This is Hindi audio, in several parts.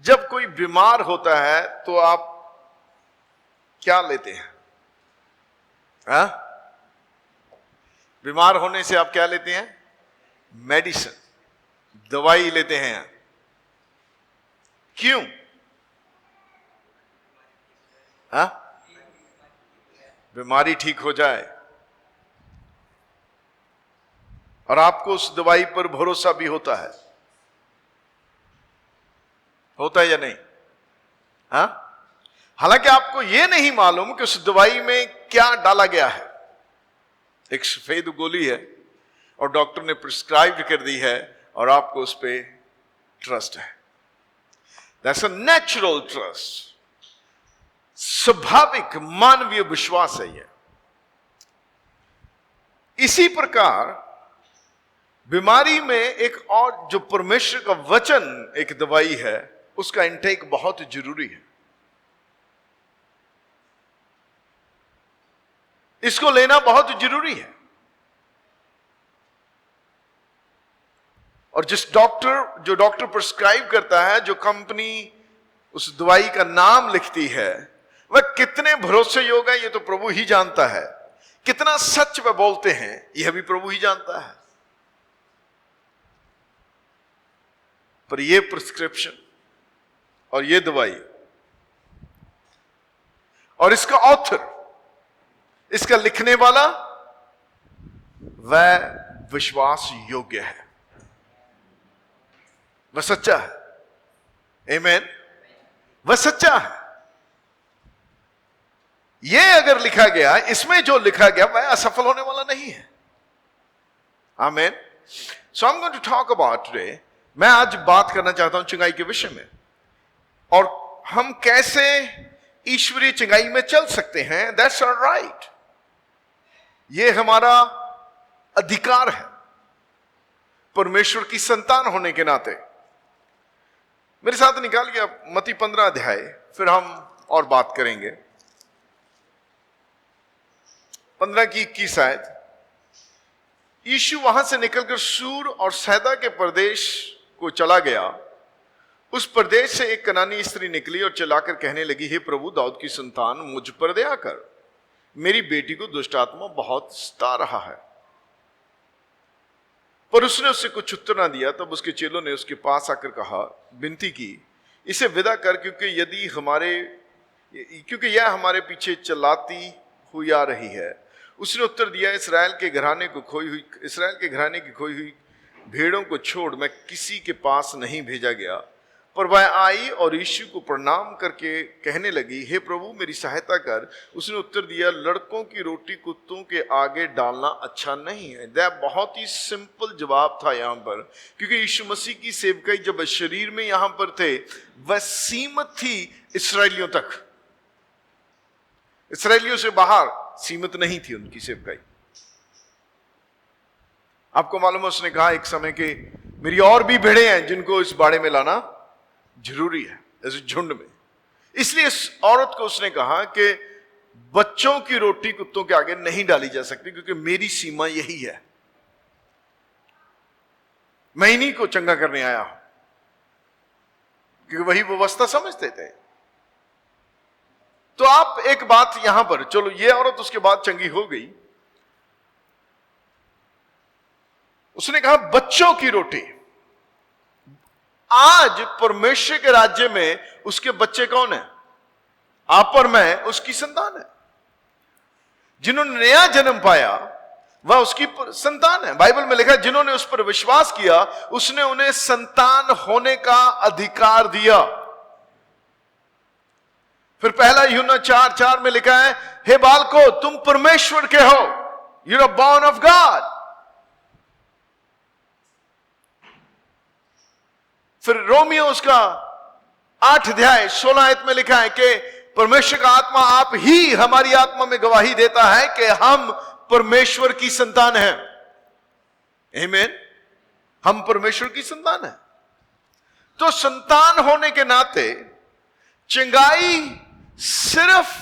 जब कोई बीमार होता है तो आप क्या लेते हैं? हा? बीमार होने से आप क्या लेते हैं? मेडिसिन, दवाई लेते हैं। क्यों? हा? बीमारी ठीक हो जाए, और आपको उस दवाई पर भरोसा भी होता है या नहीं? हाँ? हालांकि आपको यह नहीं मालूम कि उस दवाई में क्या डाला गया है। एक सफेद गोली है और डॉक्टर ने प्रिस्क्राइब कर दी है और आपको उस पर ट्रस्ट है। दैट्स अ नेचुरल ट्रस्ट, स्वाभाविक मानवीय विश्वास है यह। इसी प्रकार बीमारी में एक और जो परमेश्वर का वचन एक दवाई है, उसका इंटेक बहुत जरूरी है। इसको लेना बहुत जरूरी है। और जो डॉक्टर प्रिस्क्राइब करता है, जो कंपनी उस दवाई का नाम लिखती है, वह कितने भरोसे योग्य है ये तो प्रभु ही जानता है। कितना सच वह बोलते हैं यह भी प्रभु ही जानता है। पर यह प्रिस्क्रिप्शन और यह दवाई और इसका ऑथर, इसका लिखने वाला, वह विश्वास योग्य है, वह सच्चा है। आमीन। वह सच्चा है। यह अगर लिखा गया, इसमें जो लिखा गया वह असफल होने वाला नहीं है। आमीन। So I am going to talk about today, मैं आज बात करना चाहता हूं चंगाई के विषय में, और हम कैसे ईश्वरीय चंगाई में चल सकते हैं। दैट्स ऑल राइट, यह हमारा अधिकार है परमेश्वर की संतान होने के नाते। मेरे साथ निकाल गया मत्ती 15 अध्याय, फिर हम और बात करेंगे। 15 की 21 आयत। यीशु वहां से निकलकर सूर और सैदा के प्रदेश को चला गया। उस प्रदेश से एक कनानी स्त्री निकली और चिल्लाकर कहने लगी, हे प्रभु, दाऊद की संतान, मुझ पर दया कर, मेरी बेटी को दुष्ट आत्मा बहुत सता रहा है। पर उसने उससे कुछ उत्तर ना दिया। तब उसके चेलों ने उसके पास आकर कहा, विनती की, इसे विदा कर, क्योंकि यह हमारे पीछे चिल्लाती हुई आ रही है। उसने उत्तर दिया, इस्राएल के घराने की खोई हुई भेड़ों को छोड़ मैं किसी के पास नहीं भेजा गया। पर वह आई और यीशु को प्रणाम करके कहने लगी, हे प्रभु, मेरी सहायता कर। उसने उत्तर दिया, लड़कों की रोटी कुत्तों के आगे डालना अच्छा नहीं है। यह बहुत ही सिंपल जवाब था यहां पर, क्योंकि यीशु मसीह की सेवकाई जब शरीर में यहां पर थे, वह सीमित थी इसराइलियों तक। इसराइलियों से बाहर सीमित नहीं थी उनकी सेवकाई। आपको मालूम है, उसने कहा एक समय के, मेरी और भी भेड़ें हैं जिनको इस बाड़े में लाना जरूरी है, ऐसे झुंड में। इसलिए इस औरत को उसने कहा कि बच्चों की रोटी कुत्तों के आगे नहीं डाली जा सकती, क्योंकि मेरी सीमा यही है। मैं इन्हीं को चंगा करने आया हूं, क्योंकि वही व्यवस्था समझते थे। तो आप एक बात यहां पर, चलो ये औरत उसके बाद चंगी हो गई। उसने कहा बच्चों की रोटी। आज परमेश्वर के राज्य में उसके बच्चे कौन है? आप और मैं उसकी संतान है। जिन्होंने नया जन्म पाया वह उसकी संतान है। बाइबल में लिखा है, जिन्होंने उस पर विश्वास किया उसने उन्हें संतान होने का अधिकार दिया। फिर पहला यूहन्ना 4:4 में लिखा है, हे बालको, तुम परमेश्वर के हो, you are born of God. फिर रोमियो उसका 8 अध्याय 16 आयत में लिखा है कि परमेश्वर का आत्मा आप ही हमारी आत्मा में गवाही देता है कि हम परमेश्वर की संतान हैं। आमीन। हम परमेश्वर की संतान हैं। तो संतान होने के नाते चंगाई सिर्फ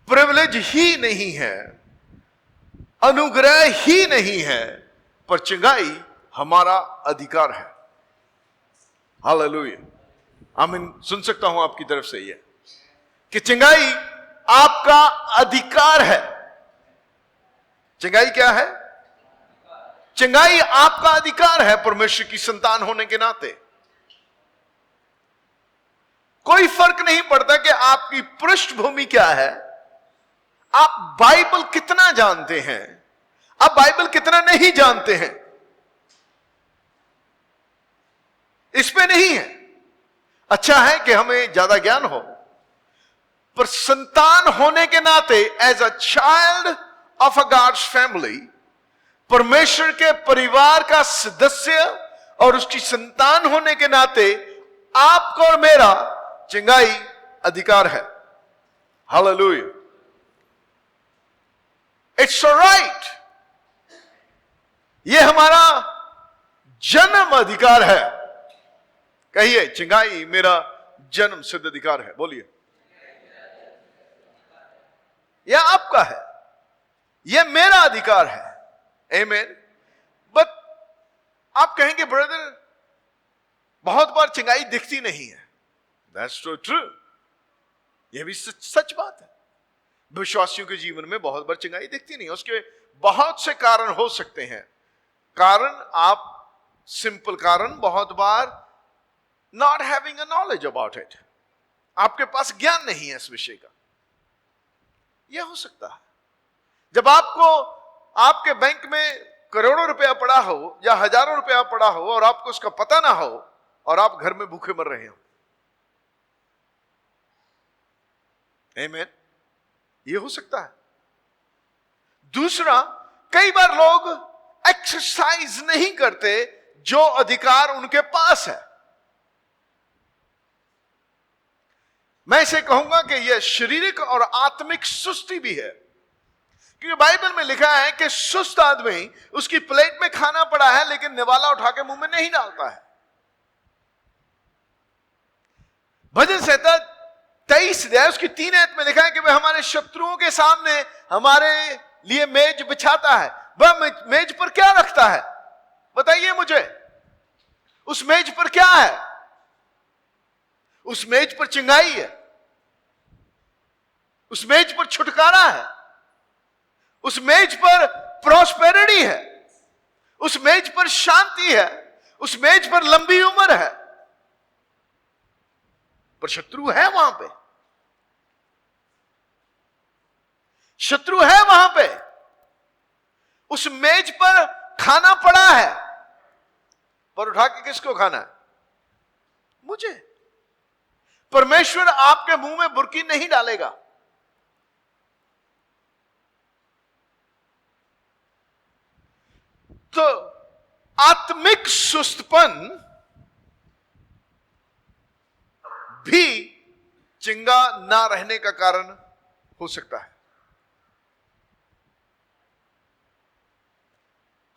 प्रिविलेज ही नहीं है, अनुग्रह ही नहीं है, पर चंगाई हमारा अधिकार है। हालेलुया। आमीन। सुन सकता हूं आपकी तरफ से यह कि चंगाई आपका अधिकार है। चंगाई क्या है? चंगाई आपका अधिकार है परमेश्वर की संतान होने के नाते। कोई फर्क नहीं पड़ता कि आपकी पृष्ठभूमि क्या है, आप बाइबल कितना जानते हैं, आप बाइबल कितना नहीं जानते हैं, इस पे नहीं है। अच्छा है कि हमें ज्यादा ज्ञान हो, पर संतान होने के नाते as a child of a God's family, परमेश्वर के परिवार का सदस्य और उसकी संतान होने के नाते आपको और मेरा चंगाई अधिकार है। हालेलुया। It's alright. यह हमारा जन्म अधिकार है। कहिए, चंगाई मेरा जन्म सिद्ध अधिकार है। बोलिए, यह आपका है, यह मेरा अधिकार है। आमीन। बट आप कहेंगे ब्रदर बहुत बार चंगाई दिखती नहीं है। That's so true. यह भी सच बात है। विश्वासियों के जीवन में बहुत बार चंगाई दिखती नहीं है। उसके बहुत से कारण हो सकते हैं। सिंपल कारण बहुत बार not having a knowledge about it, आपके पास ज्ञान नहीं है इस विषय का। यह हो सकता है। जब आपको आपके बैंक में करोड़ों रुपया पड़ा हो या हजारों रुपया पड़ा हो और आपको उसका पता ना हो और आप घर में भूखे मर रहे हो। आमीन। यह हो सकता है। दूसरा, कई बार लोग एक्सरसाइज नहीं करते जो अधिकार उनके पास है। मैं इसे कहूंगा कि यह शारीरिक और आत्मिक सुस्ती भी है, क्योंकि बाइबल में लिखा है कि सुस्त आदमी, उसकी प्लेट में खाना पड़ा है लेकिन निवाला उठा के मुंह में नहीं डालता है। भजन संहिता 23 अध्याय उसकी 3 आयत में लिखा है कि वह हमारे शत्रुओं के सामने हमारे लिए मेज बिछाता है। वह मेज पर क्या रखता है? बताइए मुझे। उस मेज पर क्या है? उस मेज पर चंगाई है, उस मेज पर छुटकारा है, उस मेज पर प्रॉस्पेरिटी है, उस मेज पर शांति है, उस मेज पर लंबी उम्र है। पर शत्रु है वहां पे, शत्रु है वहां पे। उस मेज पर खाना पड़ा है, पर उठा के किसको खाना है? मुझे। परमेश्वर आपके मुंह में बुर्की नहीं डालेगा। तो आत्मिक सुस्तपन भी चिंगा ना रहने का कारण हो सकता है।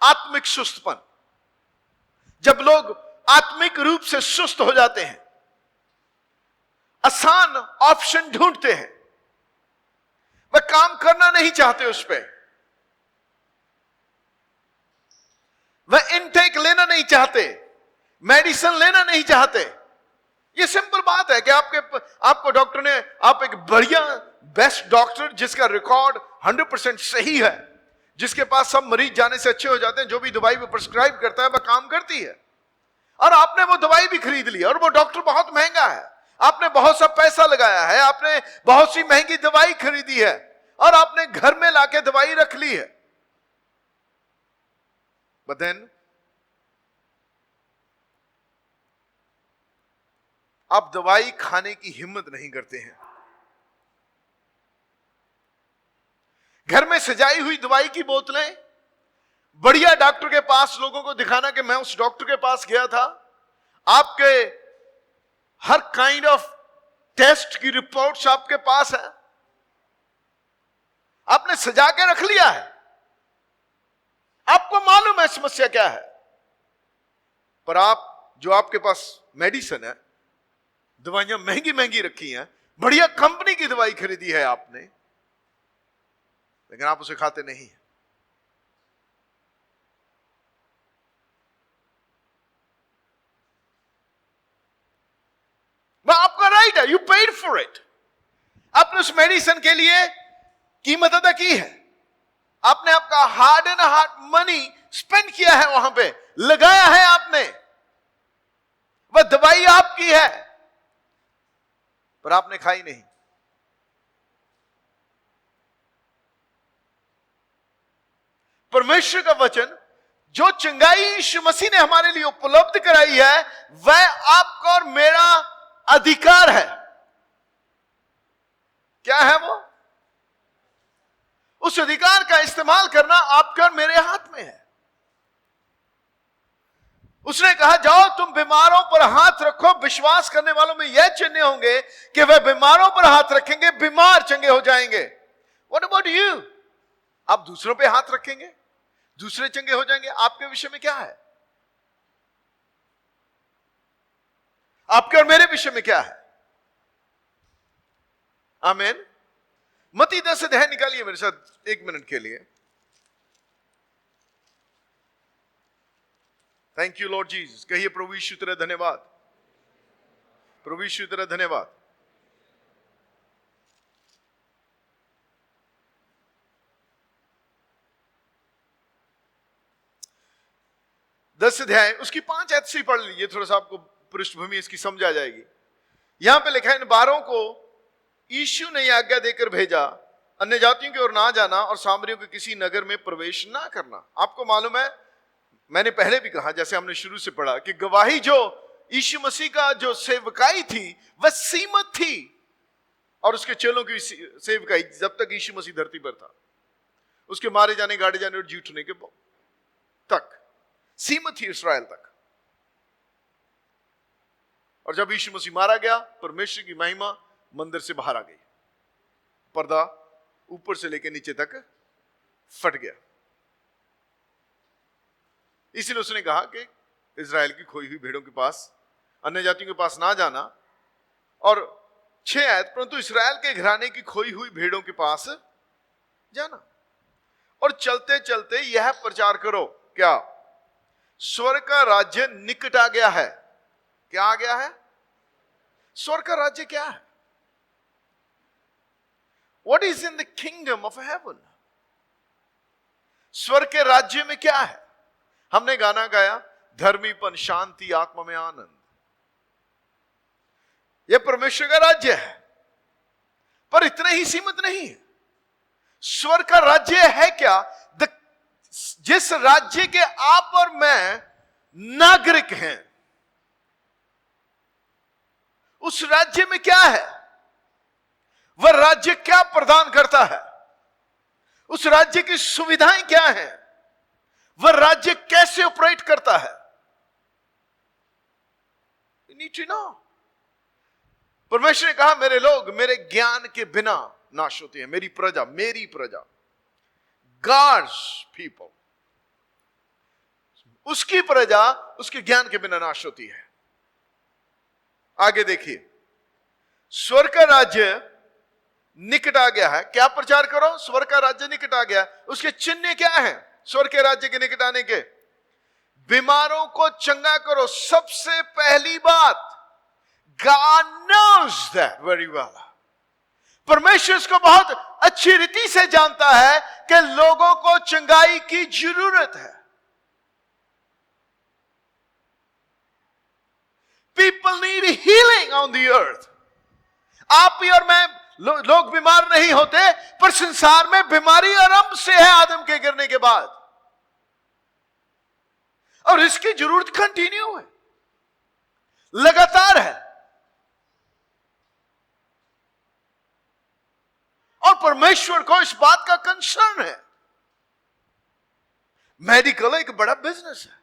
आत्मिक सुस्तपन, जब लोग आत्मिक रूप से सुस्त हो जाते हैं, आसान ऑप्शन ढूंढते हैं, वह काम करना नहीं चाहते उस पर, वह इनटेक लेना नहीं चाहते, मेडिसिन लेना नहीं चाहते। यह सिंपल बात है कि आपको डॉक्टर ने, आप एक बढ़िया बेस्ट डॉक्टर जिसका रिकॉर्ड 100% सही है, जिसके पास सब मरीज जाने से अच्छे हो जाते हैं, जो भी दवाई वो प्रिस्क्राइब करता है वह काम करती है, और आपने वो दवाई भी खरीद ली, और वो डॉक्टर बहुत महंगा है, आपने बहुत सा पैसा लगाया है, आपने बहुत सी महंगी दवाई खरीदी है, और आपने घर में लाके दवाई रख ली है। But then आप दवाई खाने की हिम्मत नहीं करते हैं। घर में सजाई हुई दवाई की बोतलें, बढ़िया डॉक्टर के पास लोगों को दिखाना कि मैं उस डॉक्टर के पास गया था, आपके हर काइंड ऑफ टेस्ट की रिपोर्ट्स आपके पास है, आपने सजा के रख लिया है, आपको मालूम है समस्या क्या है, पर जो आपके पास मेडिसिन है, दवाइयां महंगी महंगी रखी हैं, बढ़िया कंपनी की दवाई खरीदी है आपने, लेकिन आप उसे खाते नहीं हैं। For it. आपने उस मेडिसिन के लिए कीमत अदा की है, आपने आपका hard and hard money spend किया है, वहां पे लगाया है आपने, वह दवाई आपकी है, पर आपने खाई नहीं। परमेश्वर का वचन, जो चंगाई यीशु मसीह ने हमारे लिए उपलब्ध कराई है, वह आपका और मेरा अधिकार है। क्या है वो? उस अधिकार का इस्तेमाल करना आपके और मेरे हाथ में है। उसने कहा, जाओ तुम बीमारों पर हाथ रखो, विश्वास करने वालों में यह चिन्ह होंगे कि वह बीमारों पर हाथ रखेंगे, बीमार चंगे हो जाएंगे। What about you? आप दूसरों पे हाथ रखेंगे, दूसरे चंगे हो जाएंगे। आपके विषय में क्या है? आपके और मेरे विषय में क्या है? आमीन। मत्ती 10 अध्याय निकालिए मेरे साथ 1 मिनट के लिए। Thank you Lord Jesus. कहिए, प्रभु यीशु तेरा धन्यवाद, प्रभु यीशु तेरा धन्यवाद। दस अध्याय उसकी 5 आयत से ही पढ़ लीजिए, थोड़ा सा आपको पृष्ठभूमि इसकी समझ आ जाएगी। यहां पे लिखा है, इन 12 को यीशु ने आज्ञा देकर भेजा, अन्य जातियों की ओर ना जाना और सामरियों के किसी नगर में प्रवेश ना करना। आपको मालूम है, मैंने पहले भी कहा, जैसे हमने शुरू से पढ़ा, कि गवाही जो यीशु मसीह का जो सेवकाई थी वह सीमित थी, और उसके चेलों की सेवकाई जब तक यीशु मसीह धरती पर था, उसके मारे जाने, गाड़े जाने और जी उठने के तक सीमित थी, इस्राएल तक। और जब यीशु मसीह मारा गया, परमेश्वर की महिमा मंदिर से बाहर आ गई, पर्दा ऊपर से लेकर नीचे तक फट गया। इसलिए उसने कहा कि इजराइल की खोई हुई भेड़ों के पास, अन्य जातियों के पास ना जाना। और 6 आयत, परंतु इस्राएल के घराने की खोई हुई भेड़ों के पास जाना और चलते चलते यह प्रचार करो, क्या? स्वर्ग का राज्य निकट आ गया है। क्या आ गया है? स्वर्ग का राज्य क्या है? What is in the kingdom of heaven? स्वर्ग के राज्य में क्या है? हमने गाना गाया, धर्मीपन, शांति, आत्मा में आनंद। यह परमेश्वर का राज्य है, पर इतने ही सीमित नहीं है। स्वर्ग का राज्य है क्या? जिस राज्य के आप और मैं नागरिक हैं, उस राज्य में क्या है? वह राज्य क्या प्रदान करता है? उस राज्य की सुविधाएं क्या हैं? वह राज्य कैसे ऑपरेट करता है? You need to know. परमेश्वर ने कहा, मेरे लोग मेरे ज्ञान के बिना नाश होते हैं। मेरी प्रजा, God's people, उसकी प्रजा उसके ज्ञान के बिना नाश होती है। आगे देखिए, स्वर्ग का राज्य निकट आ गया है। क्या प्रचार करो? स्वर्ग का राज्य निकट आ गया। उसके चिन्ह क्या है स्वर्ग के राज्य के निकट आने के? बीमारों को चंगा करो। सबसे पहली बात, God knows that very well. परमेश्वर इसको बहुत अच्छी रीति से जानता है कि लोगों को चंगाई की जरूरत है। People need healing on the earth. आप ही और मैं लोग बीमार नहीं होते, पर संसार में बीमारी आरंभ से है आदम के गिरने के बाद, और इसकी जरूरत कंटिन्यू है, लगातार है। और परमेश्वर को इस बात का कंसर्न है। मेडिकल एक बड़ा बिजनेस है।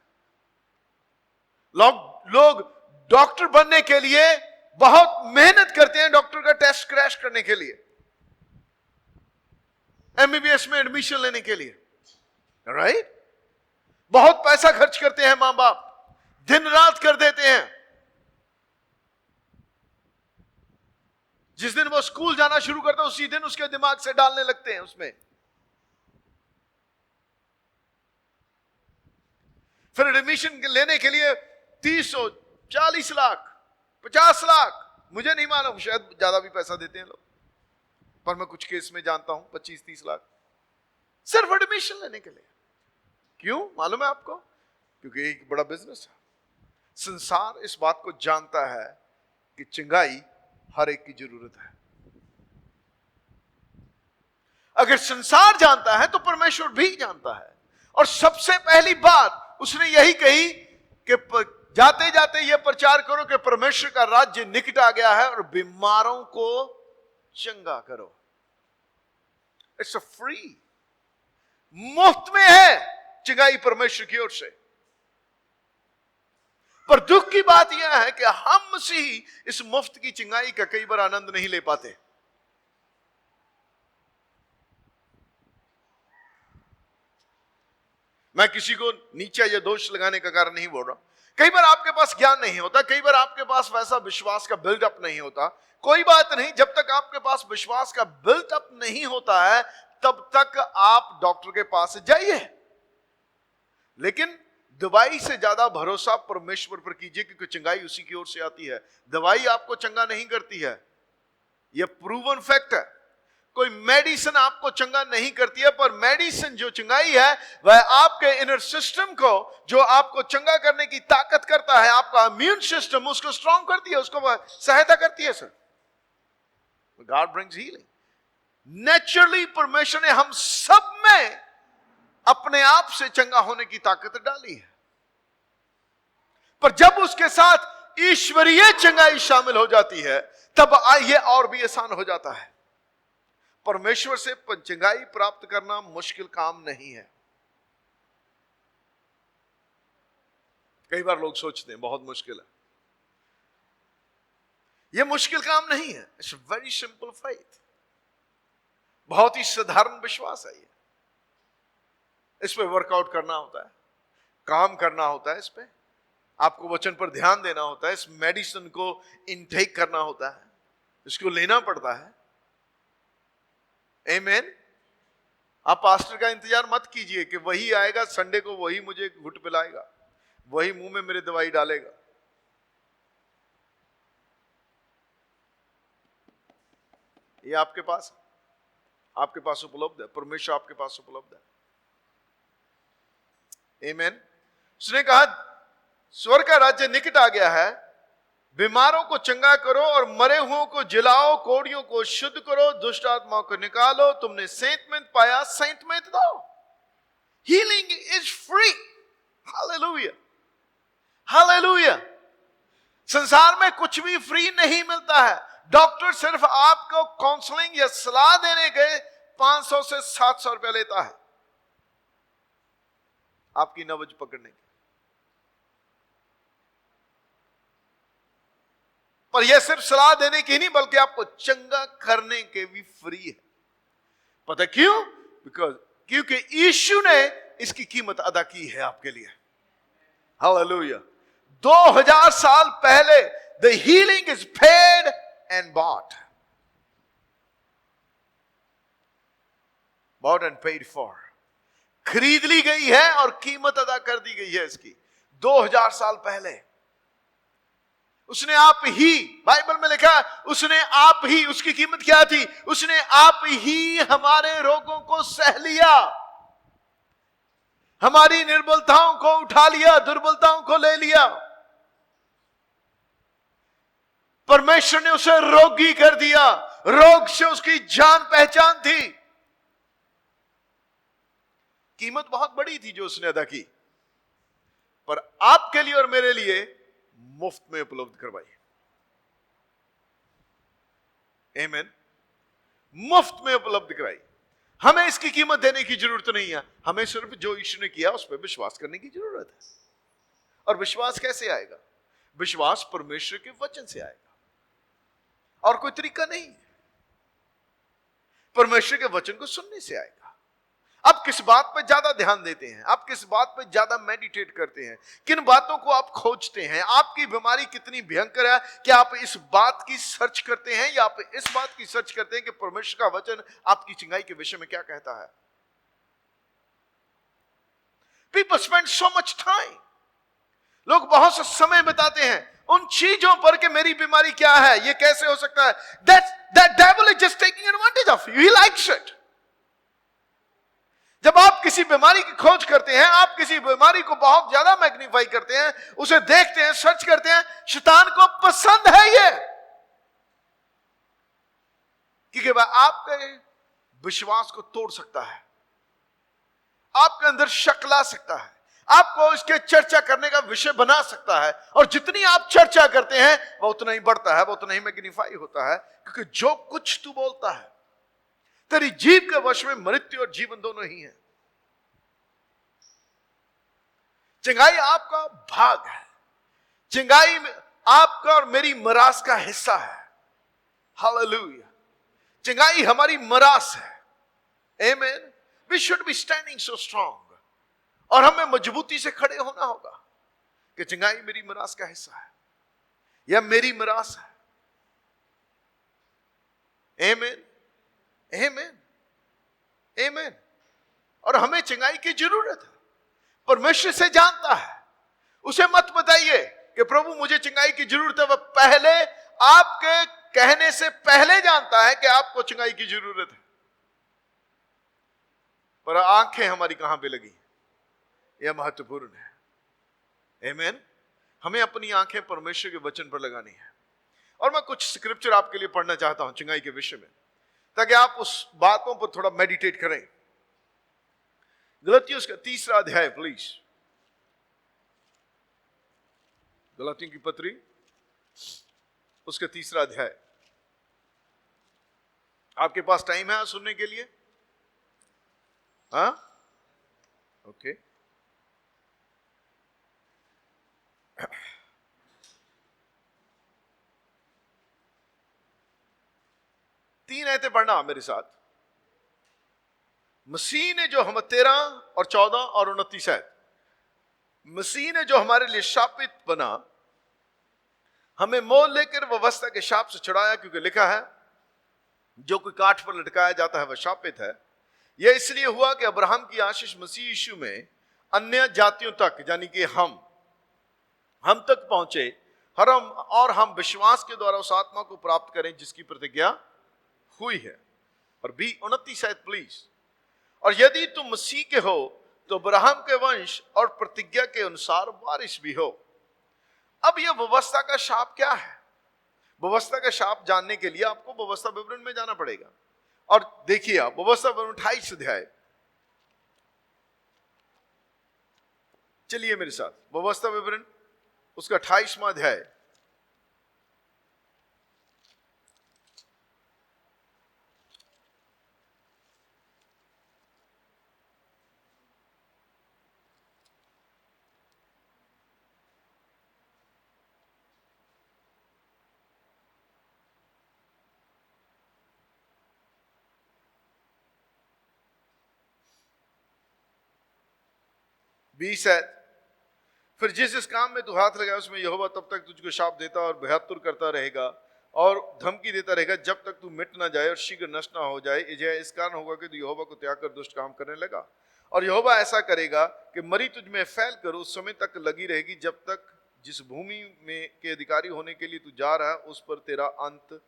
लोग डॉक्टर बनने के लिए बहुत मेहनत करते हैं, डॉक्टर का टेस्ट क्रैश करने के लिए, एमबीबीएस में एडमिशन लेने के लिए, राइट? बहुत पैसा खर्च करते हैं मां बाप, दिन रात कर देते हैं। जिस दिन वो स्कूल जाना शुरू करता है, उसी दिन उसके दिमाग से डालने लगते हैं उसमें। फिर एडमिशन लेने के लिए 30, 40 लाख, 50 लाख, मुझे नहीं मालूम, शायद ज्यादा भी पैसा देते हैं लोग, पर मैं कुछ केस में जानता हूं 25-30 लाख सिर्फ एडमिशन लेने के लिए। क्यों मालूम है आपको? क्योंकि एक बड़ा बिजनेस है। संसार इस बात को जानता है कि चंगाई हर एक की जरूरत है। अगर संसार जानता है तो परमेश्वर भी जानता है। और सबसे पहली बात उसने यही कही कि जाते जाते यह प्रचार करो कि परमेश्वर का राज्य निकट आ गया है और बीमारों को चंगा करो। इट्स अ फ्री, मुफ्त में है चंगाई परमेश्वर की ओर से। पर दुख की बात यह है कि हम मसीही इस मुफ्त की चंगाई का कई बार आनंद नहीं ले पाते। मैं किसी को नीचा या दोष लगाने का कारण नहीं बोल रहा। कई बार आपके पास ज्ञान नहीं होता, कई बार आपके पास वैसा विश्वास का बिल्डअप नहीं होता। कोई बात नहीं, जब तक आपके पास विश्वास का बिल्डअप नहीं होता है तब तक आप डॉक्टर के पास जाइए, लेकिन दवाई से ज्यादा भरोसा परमेश्वर पर कीजिए, क्योंकि चंगाई उसी की ओर से आती है। दवाई आपको चंगा नहीं करती है, यह प्रूवन फैक्ट है। कोई मेडिसिन आपको चंगा नहीं करती है, पर मेडिसिन जो चंगाई है वह आपके इनर सिस्टम को, जो आपको चंगा करने की ताकत करता है, आपका इम्यून सिस्टम उसको स्ट्रांग करती है, उसको वह सहायता करती है। Sir, God brings healing. Naturally परमेश्वर ने हम सब में अपने आप से चंगा होने की ताकत डाली है, पर जब उसके साथ ईश्वरीय चंगाई शामिल हो जाती है तब यह और भी आसान हो जाता है। परमेश्वर से चंगाई प्राप्त करना मुश्किल काम नहीं है। कई बार लोग सोचते हैं बहुत मुश्किल है। यह मुश्किल काम नहीं है। It's very simple faith. बहुत ही साधारण विश्वास है। इस पे वर्कआउट करना होता है, काम करना होता है, इस पे आपको वचन पर ध्यान देना होता है, इस मेडिसिन को इनटेक करना होता है, इसको लेना पड़ता है। आमीन। आप पास्टर का इंतजार मत कीजिए कि वही आएगा संडे को, वही मुझे घुट पिलाएगा, वही मुंह में मेरे दवाई डालेगा। ये आपके पास उपलब्ध है। परमेश्वर आपके पास उपलब्ध है। आमीन। उसने कहा स्वर्ग का राज्य निकट आ गया है, बीमारों को चंगा करो और मरे हुओं को जिलाओ, कोड़ियों को शुद्ध करो, दुष्ट आत्माओं को निकालो। तुमने सेंतमेंट पाया, सेंतमेंट दो। Healing is free. Hallelujah, hallelujah. संसार में कुछ भी फ्री नहीं मिलता है। डॉक्टर सिर्फ आपको काउंसलिंग या सलाह देने के 500 से 700 रुपया लेता है आपकी नब्ज पकड़ने के। पर यह सिर्फ सलाह देने की नहीं, बल्कि आपको चंगा करने के भी फ्री है। पता क्यों? क्योंकि यीशु ने इसकी कीमत अदा की है आपके लिए। हालेलुया। 2000 साल पहले the healing is paid and bought and paid for. खरीद ली गई है और कीमत अदा कर दी गई है इसकी। 2000 साल पहले उसने आप ही, बाइबल में लिखा, उसने आप ही, उसकी कीमत क्या थी? उसने आप ही हमारे रोगों को सह लिया, हमारी निर्बलताओं को उठा लिया, दुर्बलताओं को ले लिया। परमेश्वर ने उसे रोगी कर दिया। रोग से उसकी जान पहचान थी। कीमत बहुत बड़ी थी जो उसने अदा की, पर आपके लिए और मेरे लिए मुफ्त में उपलब्ध करवाई। आमीन। मुफ्त में उपलब्ध कराई। हमें इसकी कीमत देने की जरूरत नहीं है। हमें सिर्फ जो यीशु ने किया उस पर विश्वास करने की जरूरत है। और विश्वास कैसे आएगा? विश्वास परमेश्वर के वचन से आएगा, और कोई तरीका नहीं। परमेश्वर के वचन को सुनने से आएगा। आप किस बात पर ज्यादा ध्यान देते हैं? आप किस बात पर ज्यादा मेडिटेट करते हैं? किन बातों को आप खोजते हैं? आपकी बीमारी कितनी भयंकर है कि आप इस बात की सर्च करते हैं, या आप इस बात की सर्च करते हैं कि परमेश्वर का वचन आपकी चंगाई के विषय में क्या कहता है? People spend so much time. लोग बहुत सा समय बिताते हैं उन चीजों पर कि मेरी बीमारी क्या है, ये कैसे हो सकता है. That devil is just taking advantage of you. He likes it. जब आप किसी बीमारी की खोज करते हैं, आप किसी बीमारी को बहुत ज्यादा मैग्नीफाई करते हैं, उसे देखते हैं, सर्च करते हैं, शैतान को पसंद है ये, क्योंकि वह आपके विश्वास को तोड़ सकता है, आपके अंदर शक ला सकता है, आपको इसके चर्चा करने का विषय बना सकता है. और जितनी आप चर्चा करते हैं वह उतना ही बढ़ता है, वह उतना ही मैग्नीफाई होता है, क्योंकि जो कुछ तू बोलता है, तेरी जीभ के वश में मृत्यु और जीवन दोनों ही है. चिंगाई आपका भाग है, चिंगाई आपका और मेरी मरास का हिस्सा है. हालेलुया. चिंगाई हमारी मरास है. आमीन. We should be standing so strong. और हमें मजबूती से खड़े होना होगा कि चिंगाई मेरी मरास का हिस्सा है या मेरी मरास है. आमीन. आमीन. आमीन. और हमें चिंगाई की जरूरत है. परमेश्वर से जानता है. उसे मत बताइए कि प्रभु मुझे चिंगाई की जरूरत है. वह पहले आपके कहने से पहले जानता है कि आपको चिंगाई की जरूरत है. पर आंखें हमारी कहां पे लगी, यह महत्वपूर्ण है. आमीन. हमें अपनी आंखें परमेश्वर के वचन पर लगानी है. और मैं कुछ स्क्रिप्चर आपके लिए पढ़ना चाहता हूं चिंगाई के विषय में, ताकि आप उस बातों पर थोड़ा मेडिटेट करें. गलतियों का 3रा अध्याय प्लीज. गलतियों की पत्री उसका 3रा अध्याय. आपके पास टाइम है सुनने के लिए? हाँ, ओके. तीन आयतें पढ़ना मेरे साथ. मसीह ने जो हम 13 और 14 और 29 है, मसीह ने जो हमारे लिए शापित बना, हमें मोल लेकर व्यवस्था के शाप से छुड़ाया, क्योंकि लिखा है जो कोई काठ पर लटकाया जाता है वह शापित है. यह इसलिए हुआ कि अब्राहम की आशीष मसीह यीशु में अन्य जातियों तक, यानी कि हम तक पहुंचे, और हम विश्वास के द्वारा उस आत्मा को प्राप्त करें जिसकी प्रतिज्ञा हुई है. और 29 आयत प्लीज. और यदि तुम मसीह के हो तो अब्राहम के वंश और प्रतिज्ञा के अनुसार वारिस भी हो. अब यह व्यवस्था का शाप क्या है? व्यवस्था का शाप जानने के लिए आपको व्यवस्था विवरण में जाना पड़ेगा. और देखिए आप व्यवस्था विवरण 28 अध्याय. चलिए मेरे साथ व्यवस्था विवरण उसका 28वां अध्याय. फिर जिस काम में तू हाथ लगाया उसमें यहोवा तब तक तुझको शाप देता और भयातुर करता रहेगा और धमकी देता रहेगा जब तक तू मिट ना जाए और शीघ्र नष्ट ना हो जाए. इस कारण होगा कि तू यहोवा को त्याग कर दुष्ट काम करने लगा. और यहोवा ऐसा करेगा कि मरी तुझ में फैल कर उस समय तक लगी रहेगी जब तक जिस भूमि में के अधिकारी होने के लिए तू जा रहा है उस पर तेरा अंत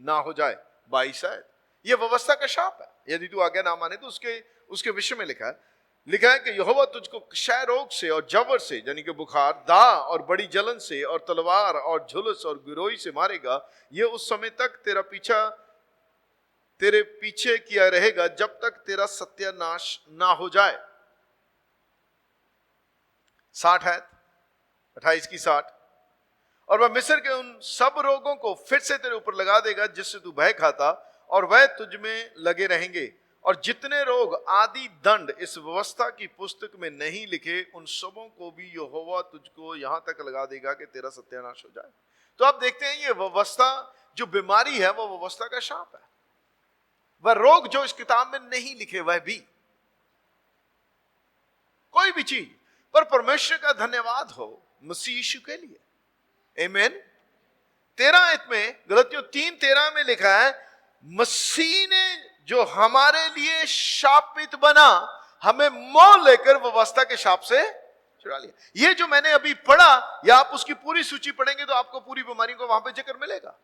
ना हो जाए. 22 है. यह व्यवस्था का शाप है. यदि तू आज्ञा ना माने तो उसके विषय में लिखा है कि यहोवा तुझको क्षय रोग से और जबर से, यानी कि बुखार, दाह और बड़ी जलन से और तलवार और झुलस और गिरोही से मारेगा. यह उस समय तक तेरे पीछे किया रहेगा जब तक तेरा सत्यानाश ना हो जाए. 60 है. 28 की 60. और वह मिस्र के उन सब रोगों को फिर से तेरे ऊपर लगा देगा जिससे तू भय खाता, और वह तुझ में लगे रहेंगे. और जितने रोग आदि दंड इस व्यवस्था की पुस्तक में नहीं लिखे उन सबों को भी यहोवा तुझको यहां तक लगा देगा कि तेरा सत्यानाश हो जाए. तो आप देखते हैं ये व्यवस्था जो बीमारी है वो व्यवस्था का शाप है. वह रोग जो इस किताब में नहीं लिखे वह भी, कोई भी चीज पर परमेश्वर का धन्यवाद हो मसीह यीशु के लिए. आमीन. 13 में गलतियों 3:13 में लिखा है मसीह ने जो हमारे लिए शापित बना हमें मोल लेकर व्यवस्था के शाप से छुड़ा लिया। ये जो मैंने अभी पढ़ा, या आप उसकी पूरी सूची पढ़ेंगे तो आपको पूरी बीमारी को वहां पे जिक्र मिलेगा।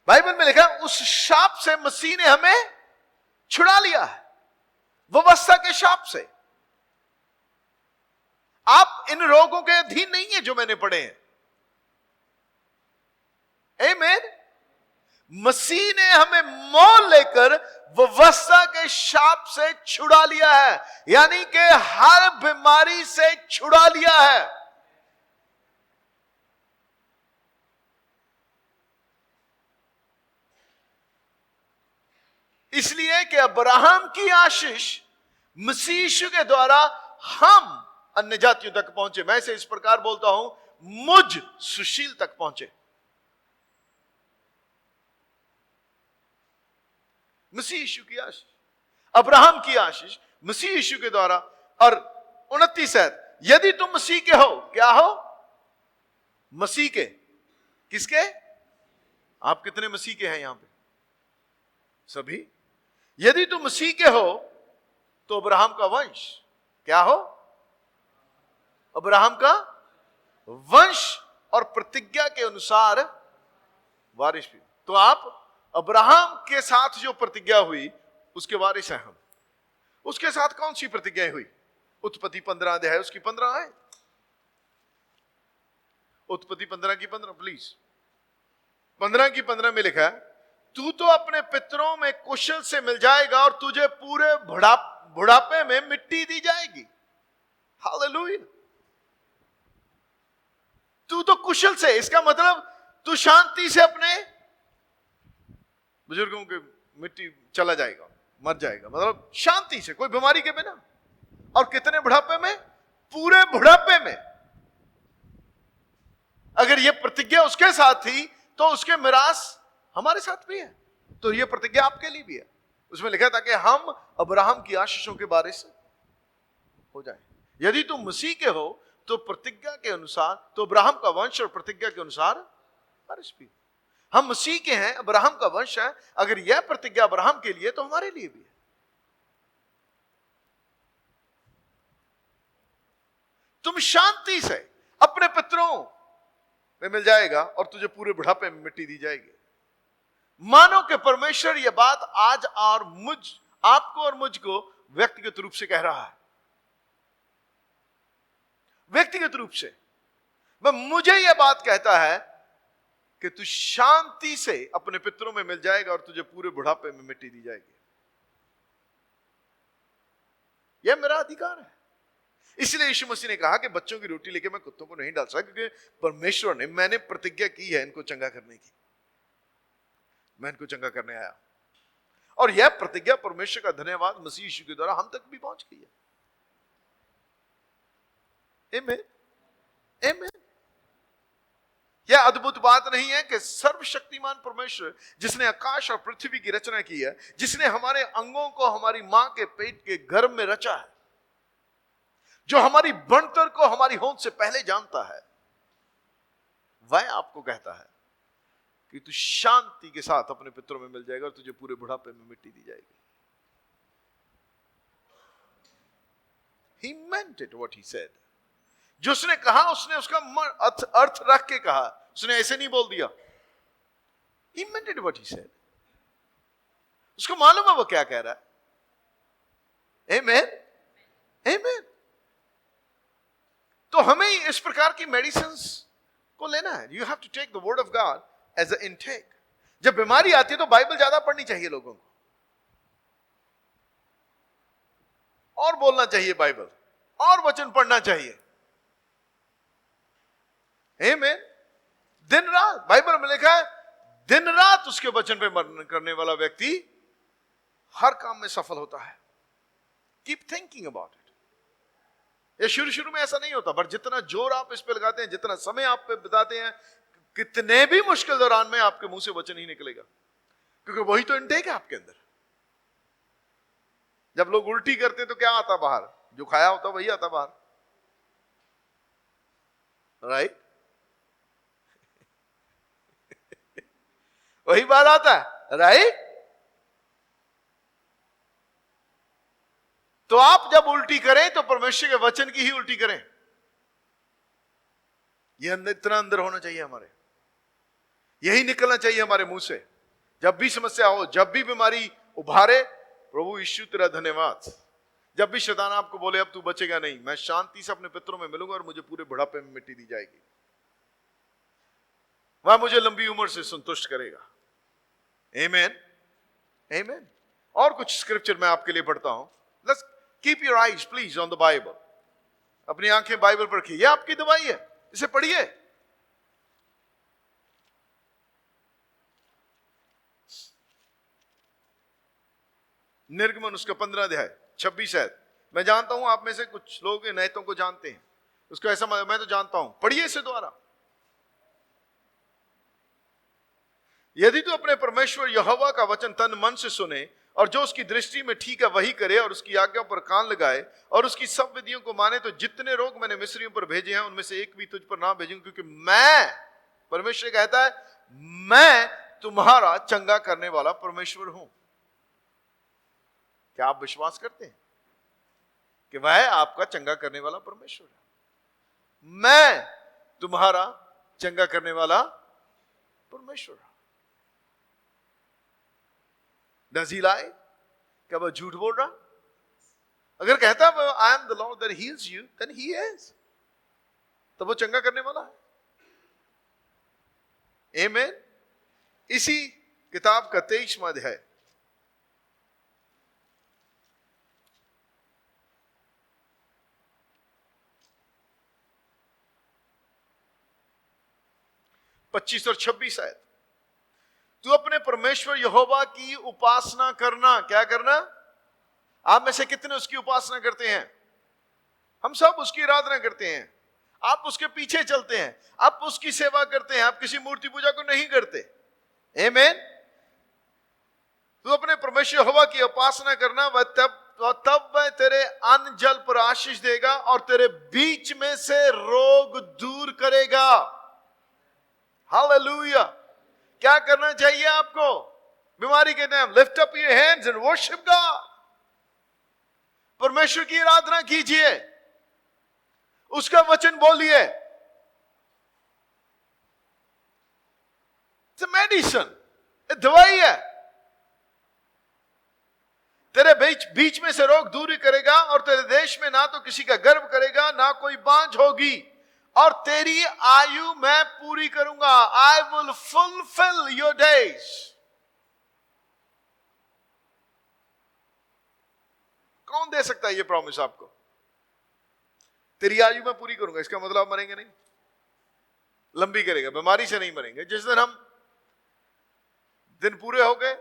बाइबल में लिखा उस शाप से मसीह ने हमें छुड़ा लिया है, व्यवस्था के शाप से। आप इन रोगों के अधीन नहीं है जो मैंने पढ़े हैं। आमीन। मसीह ने हमें मोल लेकर व्यवस्था के शाप से छुड़ा लिया है, यानी कि हर बीमारी से छुड़ा लिया है। इसलिए कि अब्राहम की आशीष मसीह यीशु के द्वारा हम अन्य जातियों तक पहुंचे। मैं इसे इस प्रकार बोलता हूं, मुझ सुशील तक पहुंचे। मसीह यीशु की आशीष, अब्राहम की आशीष मसीह यीशु के द्वारा। और 29 है, यदि तुम मसीह के हो, क्या हो? मसीह के। किसके? आप कितने मसीह के हैं यहां पे? सभी। यदि तुम मसीह के हो तो अब्राहम का वंश क्या हो? अब्राहम का वंश और प्रतिज्ञा के अनुसार वारिस भी। तो आप अब्राहम के साथ जो प्रतिज्ञा हुई उसके वारिस हैं हम। उसके साथ कौन सी प्रतिज्ञा हुई? उत्पत्ति 15 अध्याय उसकी 15 है। उत्पत्ति 15 की 15 प्लीज। 15 की 15 में लिखा है, तू तो अपने पितरों में कुशल से मिल जाएगा और तुझे पूरे बुढ़ापे में मिट्टी दी जाएगी। हालेलुया। तू तो कुशल से, इसका मतलब तू शांति से अपने बुजुर्गों के मिट्टी चला जाएगा, मर जाएगा, मतलब शांति से, कोई बीमारी के बिना। और कितने बुढ़ापे में? पूरे बुढ़ापे में। अगर यह प्रतिज्ञा उसके साथ थी तो उसके मिरास हमारे साथ भी है, तो यह प्रतिज्ञा आपके लिए भी है। उसमें लिखा था कि हम अब्राहम की आशीषों के बारे से हो जाए। यदि तुम मसीह के हो तो प्रतिज्ञा के अनुसार, तो अब्राहम का वंश और प्रतिज्ञा के अनुसार वारिस भी। हम मसीह के हैं, अब्राहम का वंश है। अगर यह प्रतिज्ञा अब्राहम के लिए तो हमारे लिए भी है। तुम शांति से अपने पितरों में मिल जाएगा और तुझे पूरे बुढ़ापे में मिट्टी दी जाएगी। मानो कि परमेश्वर यह बात आज और आपको और मुझको व्यक्तिगत रूप से कह रहा है। व्यक्तिगत रूप से वह मुझे यह बात कहता है कि तू शांति से अपने पितरों में मिल जाएगा और तुझे पूरे बुढ़ापे में मिट्टी दी जाएगी। यह मेरा अधिकार है। इसलिए यीशु मसीह ने कहा कि बच्चों की रोटी लेके मैं कुत्तों को नहीं डाल सकता, क्योंकि परमेश्वर ने, मैंने प्रतिज्ञा की है इनको चंगा करने की। मैं इनको चंगा करने आया। और यह प्रतिज्ञा परमेश्वर का धन्यवाद मसीह यीशु के द्वारा हम तक भी पहुंच गई है। आमीन। आमीन। यह अद्भुत बात नहीं है कि सर्वशक्तिमान परमेश्वर, जिसने आकाश और पृथ्वी की रचना की है, जिसने हमारे अंगों को हमारी मां के पेट के गर्भ में रचा है, जो हमारी बनतर को हमारी होंद से पहले जानता है, वह आपको कहता है कि तू शांति के साथ अपने पितरों में मिल जाएगा और तुझे पूरे बुढ़ापे में मिट्टी दी जाएगी। He meant it what he said. जो उसने कहा उसने उसका अर्थ रख के कहा, उसने ऐसे नहीं बोल दिया। He meant it what he said. उसको मालूम है वो क्या कह रहा है। Amen. Amen. तो हमें इस प्रकार की मेडिसिन्स को लेना है। You have to take the word of God as an intake. जब बीमारी आती है तो बाइबल ज्यादा पढ़नी चाहिए लोगों को, और बोलना चाहिए बाइबल, और वचन पढ़ना चाहिए। आमीन। दिन रात बाइबल में लिखा है, दिन रात उसके वचन पे मनन करने वाला व्यक्ति हर काम में सफल होता है। Keep thinking about it. ये शुरू में ऐसा नहीं होता, पर जितना जोर आप इस पे लगाते हैं, जितना समय आप पे बिताते हैं, कितने भी मुश्किल दौरान में आपके मुंह से वचन ही निकलेगा, क्योंकि वही तो इंटेक है आपके अंदर। जब लोग उल्टी करते तो क्या आता बाहर? जो खाया होता वही आता बाहर, राइट? वही बात आता है, राइट? तो आप जब उल्टी करें तो परमेश्वर के वचन की ही उल्टी करें। यह अंदर, इतना अंदर होना चाहिए हमारे, यही निकलना चाहिए हमारे मुंह से। जब भी समस्या हो, जब भी बीमारी उभारे, प्रभु यीशु तेरा धन्यवाद। जब भी शैतान आपको बोले अब तू बचेगा नहीं, मैं शांति से अपने पितरों में मिलूंगा और मुझे पूरे बुढ़ापे में मिट्टी दी जाएगी, वह मुझे लंबी उम्र से संतुष्ट करेगा। आमीन, आमीन। और कुछ स्क्रिप्चर मैं आपके लिए पढ़ता हूं। Let's keep your eyes please on the Bible. अपनी आंखें बाइबल पर रखिए, यह आपकी दवाई है, इसे पढ़िए। निर्गमन उसका 15 अध्याय 26 है। मैं जानता हूं आप में से कुछ लोग नैतों को जानते हैं, उसका ऐसा मैं तो जानता हूं। पढ़िए इसे द्वारा। यदि तू अपने परमेश्वर यहोवा का वचन तन मन से सुने और जो उसकी दृष्टि में ठीक है वही करे और उसकी आज्ञा पर कान लगाए और उसकी सब विधियों को माने, तो जितने रोग मैंने मिस्रियों पर भेजे हैं उनमें से एक भी तुझ पर ना भेजूंगा, क्योंकि मैं, परमेश्वर कहता है, मैं तुम्हारा चंगा करने वाला परमेश्वर हूं। क्या आप विश्वास करते हैं कि वह आपका चंगा करने वाला परमेश्वर है? मैं तुम्हारा चंगा करने वाला परमेश्वर है। Does he lie? क्या वह झूठ बोल रहा? अगर कहता है I am the Lord that heals you, then he is, तो वो चंगा करने वाला है। आमीन। इसी किताब का 23वां अध्याय 25 और 26 आयत। तू अपने परमेश्वर यहोवा की उपासना करना। क्या करना? आप में से कितने उसकी उपासना करते हैं? हम सब उसकी आराधना करते हैं। आप उसके पीछे चलते हैं, आप उसकी सेवा करते हैं, आप किसी मूर्ति पूजा को नहीं करते। आमीन। तू अपने परमेश्वर यहोवा की उपासना करना, वह तब वह तेरे अन्न जल पर आशीष देगा और तेरे बीच में से रोग दूर करेगा। हालेलुया। क्या करना चाहिए आपको बीमारी के time? Lift up your hands and worship God. परमेश्वर की आराधना कीजिए, उसका वचन बोलिए। इट्स अ मेडिसिन, दवाई है। तेरे बीच में से रोग दूर करेगा और तेरे देश में ना तो किसी का गर्भ करेगा ना कोई बांझ होगी, और तेरी आयु मैं पूरी करूंगा। I will fulfil your days. कौन दे सकता है ये प्रॉमिस आपको? तेरी आयु मैं पूरी करूंगा, इसका मतलब आप मरेंगे नहीं, लंबी करेगा, बीमारी से नहीं मरेंगे। जिस दिन हम दिन पूरे हो गए,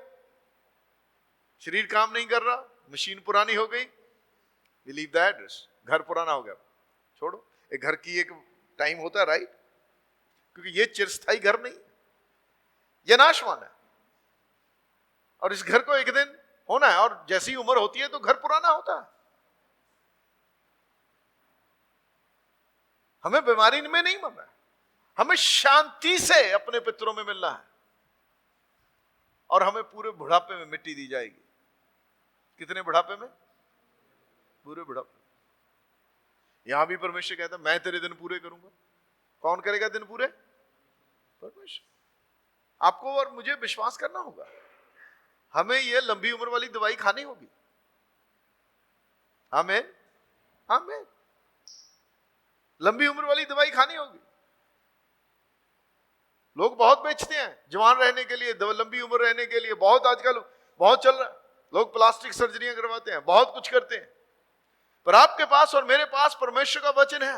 शरीर काम नहीं कर रहा, मशीन पुरानी हो गई, वी लीव द एड्रेस। घर पुराना हो गया, छोड़ो। एक घर की एक टाइम होता है, राइट? क्योंकि ये चिरस्थायी घर नहीं, ये नाशवान है, और इस घर को एक दिन होना है, और जैसी उम्र होती है तो घर पुराना होता है। हमें बीमारी में नहीं मरना है, हमें शांति से अपने पितरों में मिलना है, और हमें पूरे बुढ़ापे में मिट्टी दी जाएगी। कितने बुढ़ापे में? पूरे बुढ़ापे। यहां भी परमेश्वर कहता है मैं तेरे दिन पूरे करूंगा। कौन करेगा दिन पूरे? परमेश्वर। आपको और मुझे विश्वास करना होगा, हमें यह लंबी उम्र वाली दवाई खानी होगी। आमीन, आमीन। लंबी उम्र वाली दवाई खानी होगी। लोग बहुत बेचते हैं जवान रहने के लिए, लंबी उम्र रहने के लिए। बहुत आजकल बहुत चल रहा है, लोग प्लास्टिक सर्जरियां करवाते हैं, बहुत कुछ करते हैं। पर आपके पास और मेरे पास परमेश्वर का वचन है।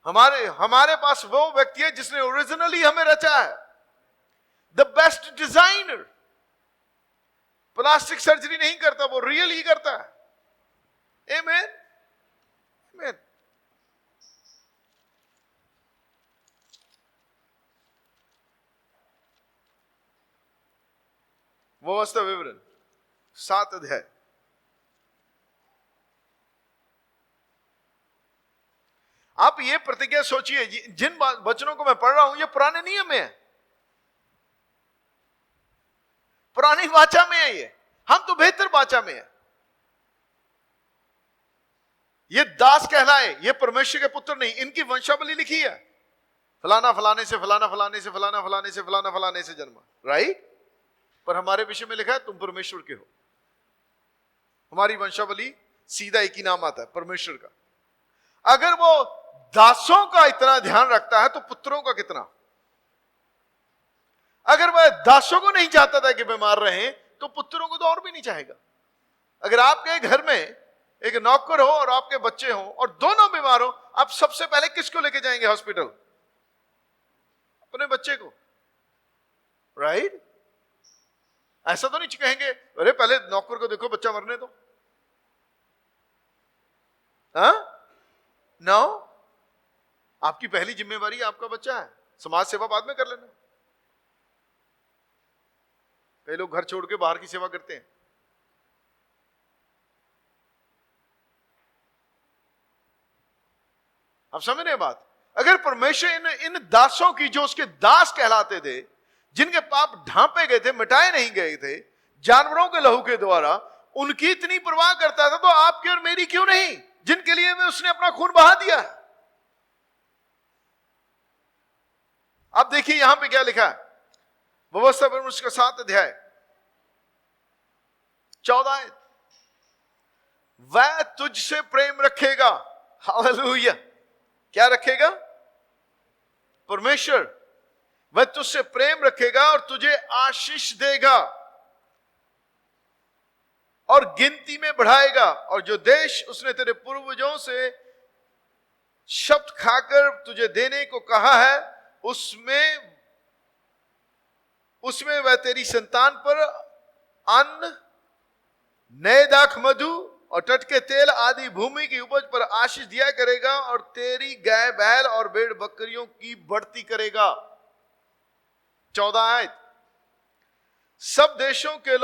हमारे पास वो व्यक्ति है जिसने ओरिजिनली हमें रचा है, the best designer. Plastic surgery नहीं करता, वो रियल ही करता है। आमीन, आमीन। वो वास्तव विवरण 7 अध्याय। आप ये प्रतिज्ञा सोचिए, जिन वचनों को मैं पढ़ रहा हूं ये पुराने नियम में है, पुरानी वाचा में है। ये हम तो बेहतर वाचा में है। ये दास कहलाए, ये परमेश्वर के पुत्र नहीं। इनकी वंशावली लिखी है, फलाना फलाने से, फलाना फलाने से, फलाना फलाने से, फलाना फलाने से जन्मा, राइट। पर हमारे विषय में लिखा है तुम परमेश्वर के हो। हमारी वंशावली सीधा एक ही नाम आता है, परमेश्वर का। अगर वो दासों का इतना ध्यान रखता है तो पुत्रों का कितना। अगर वह दासों को नहीं चाहता था कि बीमार रहे तो पुत्रों को तो और भी नहीं चाहेगा। अगर आपके घर में एक नौकर हो और आपके बच्चे हो और दोनों बीमार हो, आप सबसे पहले किसको लेके जाएंगे हॉस्पिटल? अपने बच्चे को, राइट। ऐसा तो नहीं कहेंगे अरे पहले नौकर को देखो, बच्चा मरने दो। हाँ, नो, आपकी पहली जिम्मेवारी आपका बच्चा है, समाज सेवा बाद में कर लेना। कई लोग घर छोड़ के बाहर की सेवा करते हैं। आप समझ रहे हैं बात? अगर परमेश्वर इन दासों की, जो उसके दास कहलाते थे, जिनके पाप ढांपे गए थे, मिटाए नहीं गए थे जानवरों के लहू के द्वारा, उनकी इतनी परवाह करता था तो आपकी और मेरी क्यों नहीं, जिनके लिए में उसने अपना खून बहा दिया। अब देखिए यहां पे क्या लिखा है, व्यवस्था पर उसका 7 अध्याय 14 आयत। वह तुझसे प्रेम रखेगा, हालेलुया। क्या रखेगा? परमेश्वर। वह तुझसे प्रेम रखेगा और तुझे आशीष देगा और गिनती में बढ़ाएगा, और जो देश उसने तेरे पूर्वजों से शब्द खाकर तुझे देने को कहा है, उसमें वह तेरी संतान पर अन्न, नए दाख मधु और टटके तेल आदि भूमि की उपज पर आशीष दिया करेगा, और तेरी गाय बैल और भेड़ बकरियों की बढ़ती करेगा। 14 आयत। सब देशों के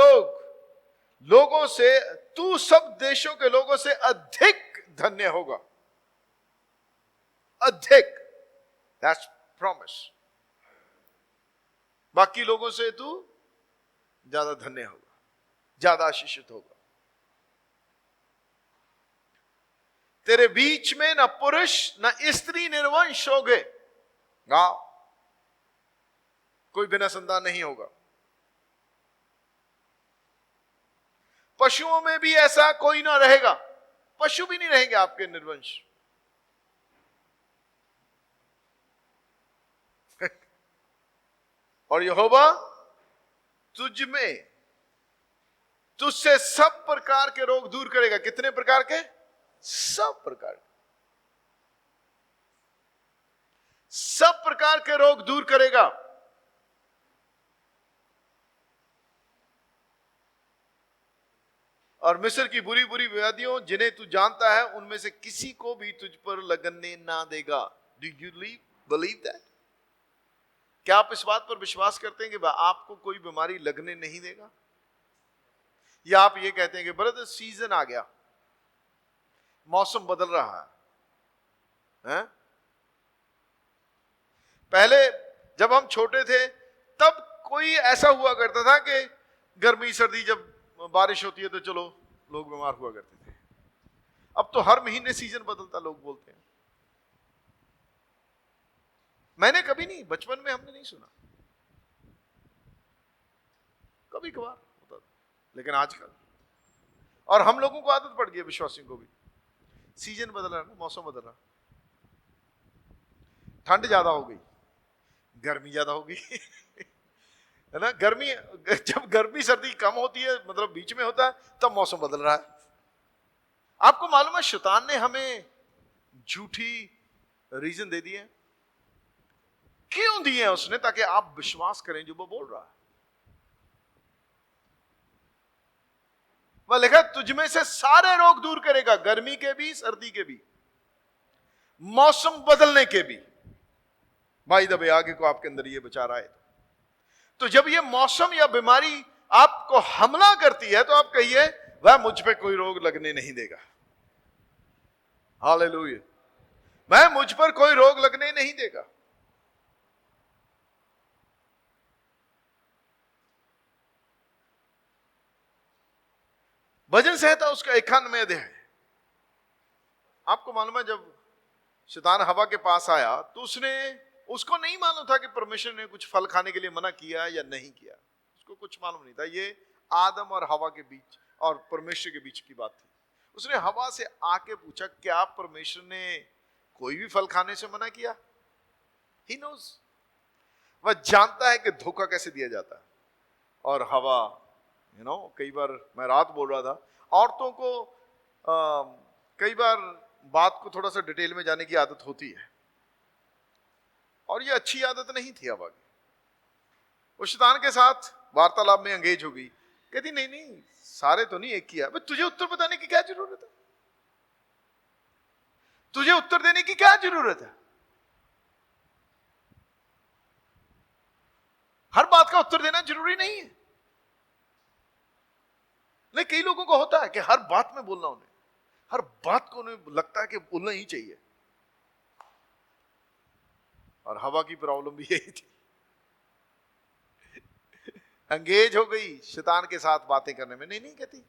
लोगों से, तू सब देशों के लोगों से अधिक धन्य होगा। अधिक, दैट्स प्रॉमिस। बाकी लोगों से तू ज्यादा धन्य होगा, ज्यादा आशीषित होगा। तेरे बीच में न पुरुष न स्त्री निर्वंश होगे, कोई बिना संतान नहीं होगा। पशुओं में भी ऐसा कोई ना रहेगा, पशु भी नहीं रहेंगे आपके निर्वंश। और यहोवा तुझसे सब प्रकार के रोग दूर करेगा। कितने प्रकार के? सब प्रकार के, सब प्रकार के रोग दूर करेगा। और मिस्र की बुरी बुरी व्याधियों जिन्हें तू जानता है, उनमें से किसी को भी तुझ पर लगने ना देगा। Do you believe that? क्या आप इस बात पर विश्वास करते हैं कि आपको कोई बीमारी लगने नहीं देगा? या आप ये कहते हैं कि ब्रदर सीजन आ गया, मौसम बदल रहा है? पहले जब हम छोटे थे तब कोई ऐसा हुआ करता था कि गर्मी सर्दी जब बारिश होती है तो चलो लोग बीमार हुआ करते थे। अब तो हर महीने सीजन बदलता, लोग बोलते हैं। मैंने कभी नहीं, बचपन में हमने नहीं सुना, कभी कभार होता था, लेकिन आजकल, और हम लोगों को आदत पड़ गई है, विश्वासियों को भी। सीजन बदल रहा है ना, मौसम बदल रहा, ठंड ज्यादा हो गई, गर्मी ज्यादा हो गई है ना। गर्मी, जब गर्मी सर्दी कम होती है, मतलब बीच में होता है, तब मौसम बदल रहा है। आपको मालूम है शैतान ने हमें झूठी रीजन दे दिए। क्यों दिए हैं उसने? ताकि आप विश्वास करें जो वो बोल रहा है। वह लिखा तुझ में से सारे रोग दूर करेगा, गर्मी के भी, सर्दी के भी, मौसम बदलने के भी। भाई दबे आगे को आपके अंदर ये बचा रहा है। तो जब ये मौसम या बीमारी आपको हमला करती है तो आप कहिए वह मुझ पे कोई रोग लगने नहीं देगा। हालेलुया, मैं मुझ पर कोई रोग लगने नहीं देगा। भजन संहिता उसका 91 अध्याय आपको मालूम है जब शैतान हवा के पास आया तो उसको नहीं मालूम था कि परमेश्वर ने कुछ फल खाने के लिए मना किया या नहीं किया। उसको कुछ मालूम नहीं था। ये आदम और हवा के बीच और परमेश्वर के बीच की बात थी। उसने हवा से आके पूछा, क्या परमेश्वर ने कोई भी फल खाने से मना किया? He knows, वह जानता है कि धोखा कैसे दिया जाता है। और हवा कई बार मैं रात बोल रहा था, औरतों को कई बार बात को थोड़ा सा डिटेल में जाने की आदत होती है, और ये अच्छी आदत नहीं थी हवा की। वो शैतान के साथ वार्तालाप में एंगेज हो गई। कहती नहीं नहीं, सारे तो नहीं एक किया। तुझे उत्तर बताने की क्या जरूरत है? तुझे उत्तर देने की क्या जरूरत है? हर बात का उत्तर देना जरूरी नहीं है। नहीं, कई लोगों को होता है कि हर बात में बोलना, उन्हें हर बात को उन्हें लगता है कि बोलना ही चाहिए। और हवा की प्रॉब्लम भी यही थी, एंगेज हो गई शैतान के साथ बातें करने में। नहीं नहीं कहती,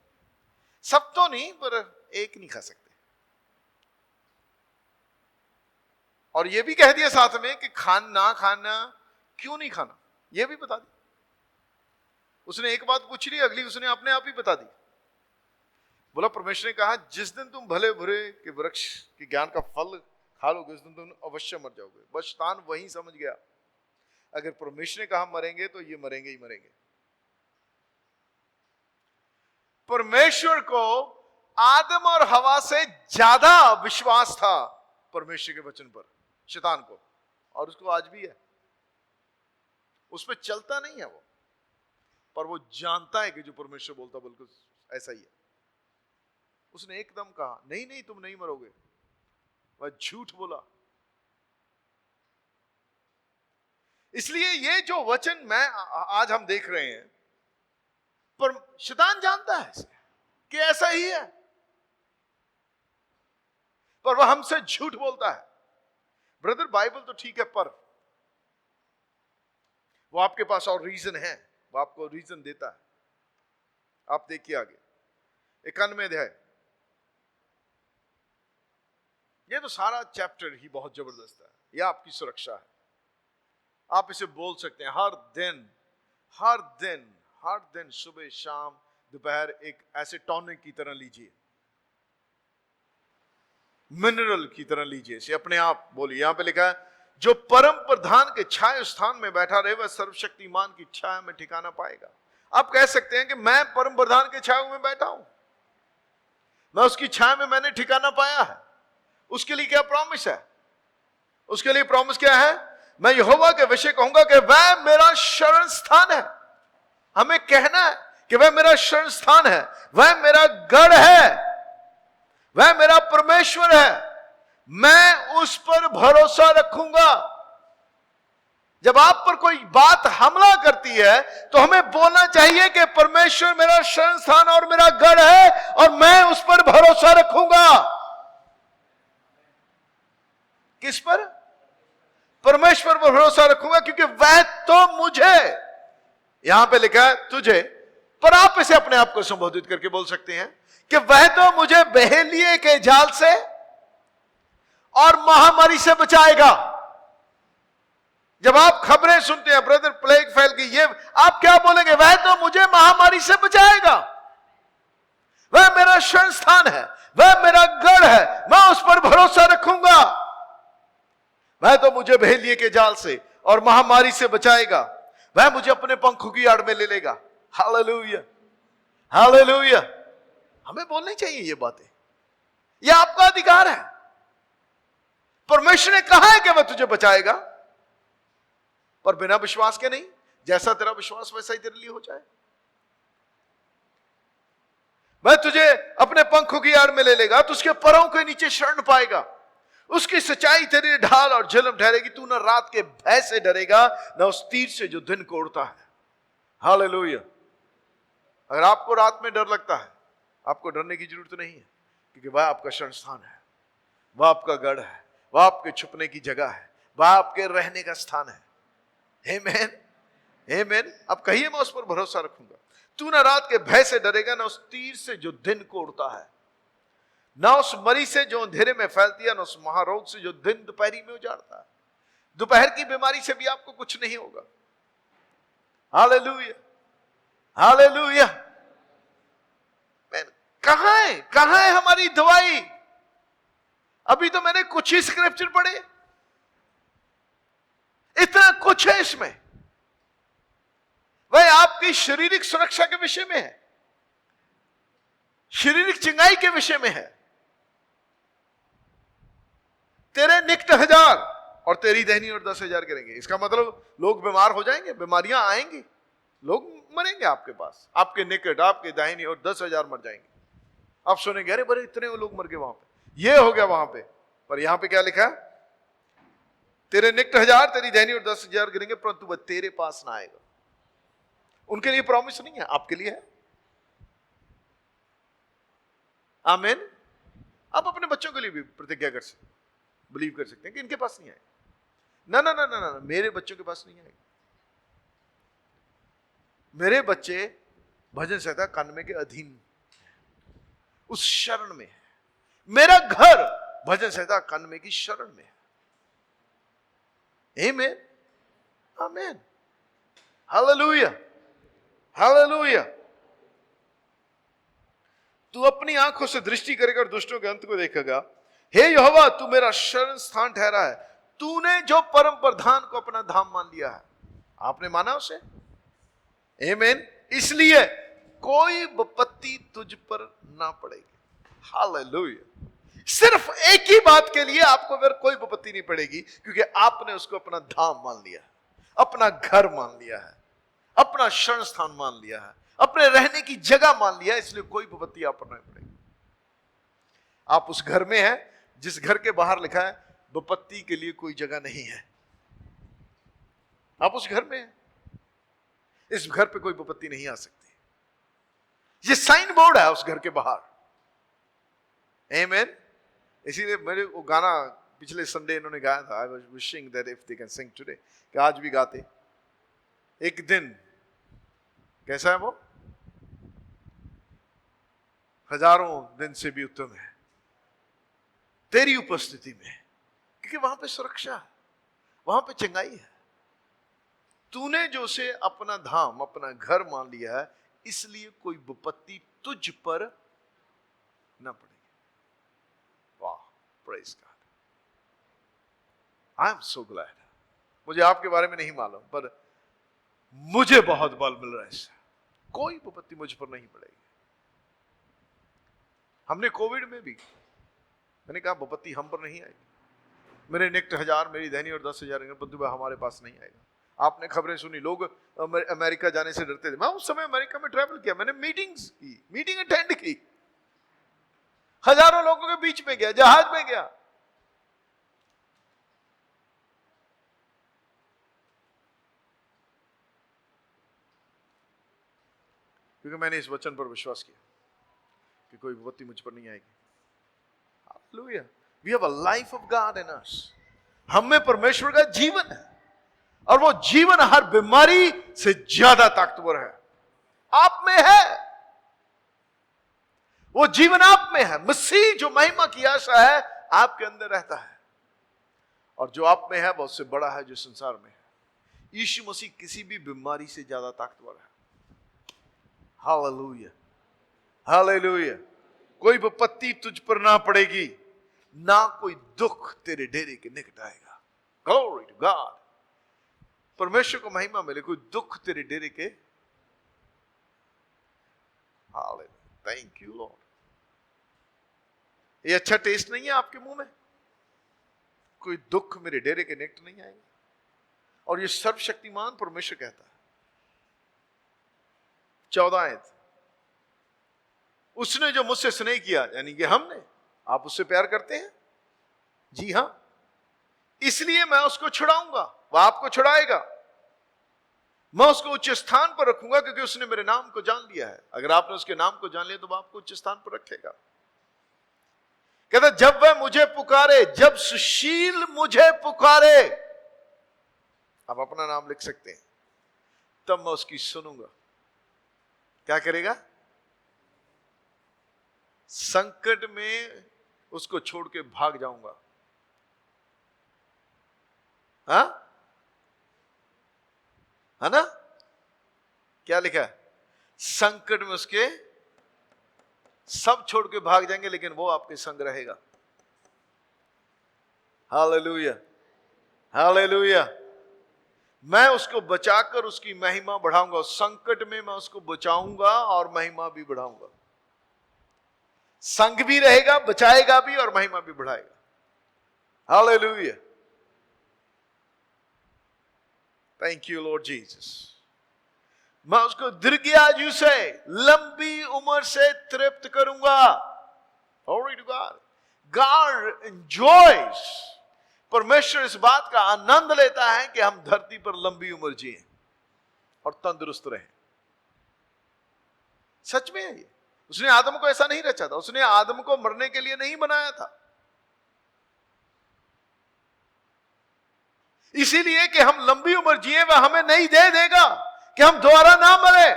सब तो नहीं, पर एक नहीं खा सकते। और ये भी कह दिया साथ में कि खाना क्यों नहीं खाना, ये भी बता दी। उसने एक बात पूछ ली, अगली उसने अपने आप ही बता दी। बोला, परमेश्वर ने कहा जिस दिन तुम भले बुरे के वृक्ष के ज्ञान का फल खा लोगे उस दिन तुम अवश्य मर जाओगे। बस शैतान वही समझ गया, अगर परमेश्वर ने कहा मरेंगे तो ये मरेंगे ही मरेंगे। परमेश्वर को आदम और हवा से ज्यादा विश्वास था परमेश्वर के वचन पर, शैतान को, और उसको आज भी है। उस पर चलता नहीं है वो, पर वो जानता है कि जो परमेश्वर बोलता बिल्कुल ऐसा ही है। उसने एकदम कहा नहीं नहीं तुम नहीं मरोगे, वह झूठ बोला। इसलिए ये जो वचन मैं आज हम देख रहे हैं, पर शैतान जानता है कि ऐसा ही है, पर वह हमसे झूठ बोलता है। ब्रदर, बाइबल तो ठीक है, पर वो आपके पास और रीजन है, वो आपको रीजन देता है। आप देखिए आगे 91वें अध्याय। ये तो सारा चैप्टर ही बहुत जबरदस्त है। यह आपकी सुरक्षा है। आप इसे बोल सकते हैं हर दिन सुबह शाम दोपहर एक ऐसे टॉनिक की तरह लीजिए, मिनरल की तरह लीजिए इसे, अपने आप बोलिए। यहां पे लिखा है, जो परम प्रधान के छाया स्थान में बैठा रहे वह सर्वशक्तिमान की छाया में ठिकाना पाएगा। आप कह सकते हैं कि मैं परम प्रधान के छाया में बैठा हूं, मैं उसकी छाया में मैंने ठिकाना पाया है। उसके लिए क्या प्रॉमिस है? उसके लिए प्रॉमिस क्या है? मैं यहोवा के विषय कहूंगा कि वह मेरा शरण स्थान है। हमें कहना है कि वह मेरा शरण स्थान है, वह मेरा गढ़ है, वह मेरा परमेश्वर है, मैं उस पर भरोसा रखूंगा। जब आप पर कोई बात हमला करती है तो हमें बोलना चाहिए कि परमेश्वर मेरा शरण स्थान और मेरा गढ़ है और मैं उस पर भरोसा रखूंगा। किस पर? परमेश्वर पर भरोसा रखूंगा, क्योंकि वह तो मुझे, यहां पे लिखा है तुझे, पर आप इसे अपने आप को संबोधित करके बोल सकते हैं कि वह तो मुझे बहेलिए के जाल से और महामारी से बचाएगा। जब आप खबरें सुनते हैं ब्रदर प्लेग फैल गई, ये आप क्या बोलेंगे? वह तो मुझे महामारी से बचाएगा, वह मेरा शरण स्थान है, वह मेरा गढ़ है, मैं उस पर भरोसा रखूंगा। वह तो मुझे बहेलिए के जाल से और महामारी से बचाएगा, वह मुझे अपने पंखों की आड़ में ले लेगा। Hallelujah, hallelujah. हमें बोलनी चाहिए ये बातें, यह आपका अधिकार है। परमेश्वर ने कहा है कि वह तुझे बचाएगा, पर बिना विश्वास के नहीं। जैसा तेरा विश्वास वैसा ही तेरे लिए हो जाए। वह तुझे अपने पंखों की आड़ में ले लेगा, तो उसके परों के नीचे शरण पाएगा। उसकी सच्चाई तेरे लिए ढाल और झिलम ठहरेगी। तू न रात के भय से डरेगा, न उस तीर से जो दिन को उड़ता है। हालेलुया। अगर आपको रात में डर लगता है, आपको डरने की जरूरत नहीं है, क्योंकि वह आपका शरण स्थान है, वह आपका गढ़ है, वह आपके छुपने की जगह है, वह आपके रहने का स्थान है। आमीन, आमीन। अब कहिए, मैं उस पर भरोसा रखूंगा। तू न रात के भय से डरेगा, न उस तीर से जो दिन को उड़ता है। ना उस मरी से जो अंधेरे में फैलती है, ना उस महारोग से जो दिन दोपहरी में उजाड़ता है। दोपहर की बीमारी से भी आपको कुछ नहीं होगा। Hallelujah, hallelujah. कहां है हमारी दवाई? अभी तो मैंने कुछ ही स्क्रिप्चर पढ़े, इतना कुछ है इसमें। वह आपकी शारीरिक सुरक्षा के विषय में है, शारीरिक चिंगाई के विषय में है। तेरे निकट 1000 और तेरी दहनी और 10,000 करेंगे। इसका मतलब लोग बीमार हो जाएंगे, बीमारियां आएंगी, लोग मरेंगे आपके पास, आपके निकट, आपके दाहिनी और 10,000 मर जाएंगे। आप सुनेंगे अरे बड़े इतने लोग मर गए वहां पे, ये हो गया वहां पे। पर यहां पे क्या लिखा है? तेरे निकट 1000 तेरी दहनी और 10,000 गिरेंगे, परंतु वह तेरे पास ना आएगा। उनके लिए प्रॉमिस नहीं है, आपके लिए है। आमीन। आप अपने बच्चों के लिए भी प्रतिज्ञा कर सकते, बिलीव कर सकते हैं कि इनके पास नहीं आएगा। ना ना ना ना ना, मेरे बच्चों के पास नहीं आएगा। मेरे बच्चे भजन संहिता 91 के अधीन, उस शरण में है। मेरा घर भजन संहिता 91 की शरण में है। आमीन, आमीन, हालेलुया, हालेलुया। तू अपनी आंखों से दृष्टि करेगा और दुष्टों के अंत को देखेगा। हे यहोवा, तू मेरा शरण स्थान ठहरा है। तूने जो परम प्रधान को अपना धाम मान लिया है। आपने माना उसे? आमीन। इसलिए कोई विपत्ति तुझ पर ना पड़ेगी। हालेलुया। सिर्फ एक ही बात के लिए आपको फिर कोई विपत्ति नहीं पड़ेगी, क्योंकि आपने उसको अपना धाम मान लिया है, अपना घर मान लिया है, अपना शरण स्थान मान लिया है, अपने रहने की जगह मान लिया है। इसलिए कोई विपत्ति आप पर नहीं पड़ेगी। आप उस घर में हैं जिस घर के बाहर लिखा है विपत्ति के लिए कोई जगह नहीं है। आप उस घर में हैं, इस घर पे कोई विपत्ति नहीं आ सकती। ये साइन बोर्ड है उस घर के बाहर। आमीन। इसीलिए मेरे वो गाना पिछले संडे इन्होंने गाया था, I was wishing that if they can sing today, कि आज भी गाते। एक दिन कैसा है वो? हजारों दिन से भी उत्तम है तेरी उपस्थिति में, क्योंकि वहां पे सुरक्षा है, वहां पे चंगाई है। तूने जो उसे अपना धाम, अपना घर मान लिया है, इसलिए कोई विपत्ति तुझ पर न पड़ेगी। वाह, praise God, I am so glad. मुझे आपके बारे में नहीं मालूम, पर मुझे बहुत बल मिल रहा है इससे। कोई विपत्ति मुझ पर नहीं पड़ेगी। हमने कोविड में भी मैंने कहा विपत्ति हम पर नहीं आएगी। मेरे निकट 1000 मेरी दहनी और 10,000 परंतु हमारे पास नहीं आएगा। आपने खबरें सुनी, लोग अमेरिका जाने से डरते थे। मैं उस समय अमेरिका में ट्रैवल किया, मैंने मीटिंग्स की, मीटिंग अटेंड की, हजारों लोगों के बीच में गया, जहाज में गया। क्योंकि मैंने इस वचन पर विश्वास किया कि कोई विपत्ति मुझ पर नहीं आएगी। Hallelujah. We have a life of God in us. हम में परमेश्वर का जीवन है, और वो जीवन हर बीमारी से ज्यादा ताकतवर है। आप में है वो जीवन, आप में है। मसीह जो महिमा की आशा है आपके अंदर रहता है, और जो आप में है वो उससे बड़ा है जो संसार में है। यीशु मसीह किसी भी बीमारी से ज्यादा ताकतवर है। Hallelujah, hallelujah. कोई विपत्ति तुझ पर ना पड़ेगी, ना कोई दुख तेरे डेरे के निकट आएगा। Glory to God. परमेश्वर को महिमा मिले, कोई दुख तेरे डेरे के। Hallelujah, thank you Lord. ये अच्छा टेस्ट नहीं है आपके मुंह में? कोई दुख मेरे डेरे के निकट नहीं आएगा। और ये सर्वशक्तिमान परमेश्वर कहता है, 14 आयत, उसने जो मुझसे स्नेह किया, यानी कि हमने, आप उससे प्यार करते हैं? जी हां, इसलिए मैं उसको छुड़ाऊंगा, वह आपको छुड़ाएगा। मैं उसको उच्च स्थान पर रखूंगा, क्योंकि उसने मेरे नाम को जान लिया है। अगर आपने उसके नाम को जान लिया तो वह आपको उच्च स्थान पर रखेगा। कहता जब वह मुझे पुकारे, जब सुशील मुझे पुकारे, आप अपना नाम लिख सकते हैं, तब मैं उसकी सुनूंगा। क्या करेगा? संकट में उसको छोड़ के भाग जाऊंगा। हाँ, है ना? क्या लिखा है? संकट में उसके सब छोड़ के भाग जाएंगे, लेकिन वो आपके संग रहेगा। Hallelujah, hallelujah. मैं उसको बचाकर उसकी महिमा बढ़ाऊंगा। संकट में मैं उसको बचाऊंगा और महिमा भी बढ़ाऊंगा। संग भी रहेगा, बचाएगा भी और महिमा भी बढ़ाएगा। Hallelujah, thank you Lord Jesus. मैं उसको दीर्घायु से, लंबी उम्र से तृप्त करूंगा। Glory to God. God enjoys, परमेश्वर इस बात का आनंद लेता है कि हम धरती पर लंबी उम्र जिए और तंदुरुस्त रहें। सच में है ये। उसने आदम को ऐसा नहीं रचा था। उसने आदम को मरने के लिए नहीं बनाया था, इसीलिए कि हम लंबी उम्र जिए वह हमें नहीं दे देगा कि हम दोबारा ना मरे।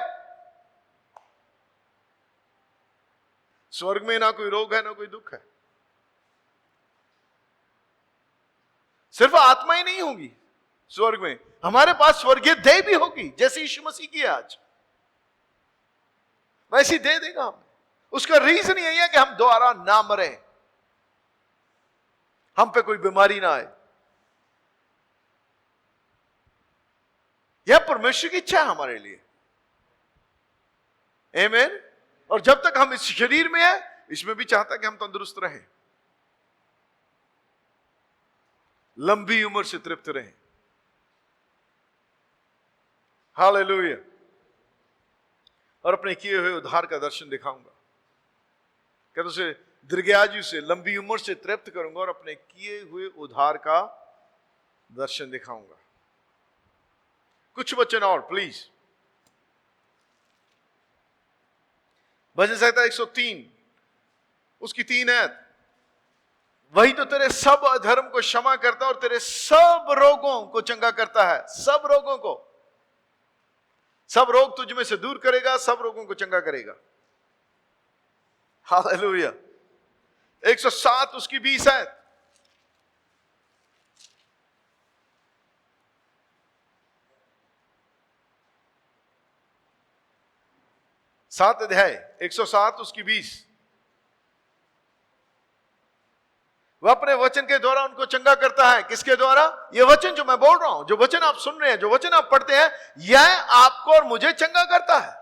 स्वर्ग में ना कोई रोग है, ना कोई दुख है। सिर्फ आत्मा ही नहीं होगी स्वर्ग में, हमारे पास स्वर्गीय देह भी होगी, जैसे यीशु मसीह की आज वैसी दे देगा हमें। उसका रीजन यही है कि हम दोबारा ना मरे, हम पे कोई बीमारी ना आए। यह परमेश्वर की इच्छा है हमारे लिए। आमीन। और जब तक हम इस शरीर में हैं, इसमें भी चाहता है कि हम तंदुरुस्त रहें, लंबी उम्र से तृप्त रहें। हालेलुया। और अपने किए हुए उद्धार का दर्शन दिखाऊंगा। कहते उसे दीर्घायु से, लंबी उम्र से तृप्त करूंगा और अपने किए हुए उद्धार का दर्शन दिखाऊंगा। कुछ वचन और प्लीज। भजन संहिता 103 उसकी 3 आयत। वही तो तेरे सब अधर्म को क्षमा करता है और तेरे सब रोगों को चंगा करता है। सब रोगों को, सब रोग तुझ में से दूर करेगा, सब रोगों को चंगा करेगा। हालेलुया। 107 उसकी 20 आयत। 7 अध्याय 107 उसकी 20। वह अपने वचन के द्वारा उनको चंगा करता है। किसके द्वारा? यह वचन जो मैं बोल रहा हूं, जो वचन आप सुन रहे हैं, जो वचन आप पढ़ते हैं, यह आपको और मुझे चंगा करता है।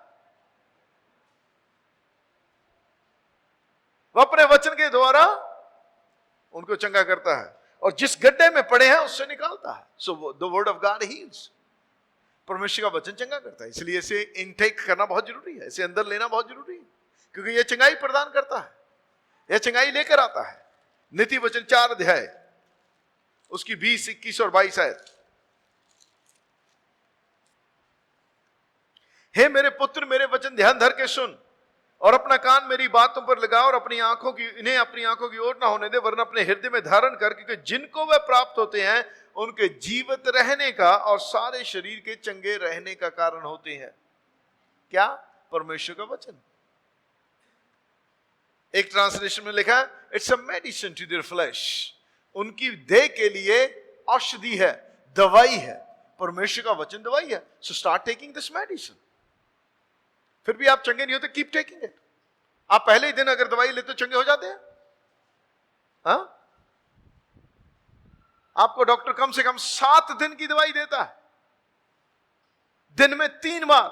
वह अपने वचन के द्वारा उनको चंगा करता है और जिस गड्ढे में पड़े हैं उससे निकालता है। So the word of God heels. परमेश्वर का वचन चंगा करता है, इसलिए इसे इनटेक करना बहुत जरूरी है, इसे अंदर लेना बहुत जरूरी है, क्योंकि यह चंगाई प्रदान करता है, यह चंगाई लेकर आता है। नीति वचन 4 अध्याय उसकी 20, 21 और 22 आयत। हे मेरे पुत्र, मेरे वचन ध्यान धर के सुन और अपना कान मेरी बातों पर लगा और इन्हें अपनी आंखों की ओर ना होने दे, वरना अपने हृदय में धारण कर, क्योंकि जिनको वह प्राप्त होते हैं उनके जीवित रहने का और सारे शरीर के चंगे रहने का कारण होते हैं। क्या? परमेश्वर का वचन। एक ट्रांसलेशन में लिखा है it's a medicine to their flesh. उनकी देह के लिए औषधि है, दवाई है। परमेश्वर का वचन दवाई है। So start taking this medicine. फिर भी आप चंगे नहीं होते, कीप टेकिंग इट। आप पहले ही दिन अगर दवाई लेते चंगे हो जाते हैं? हाँ? आपको डॉक्टर कम से कम 7 दिन की दवाई देता है, दिन में 3 बार।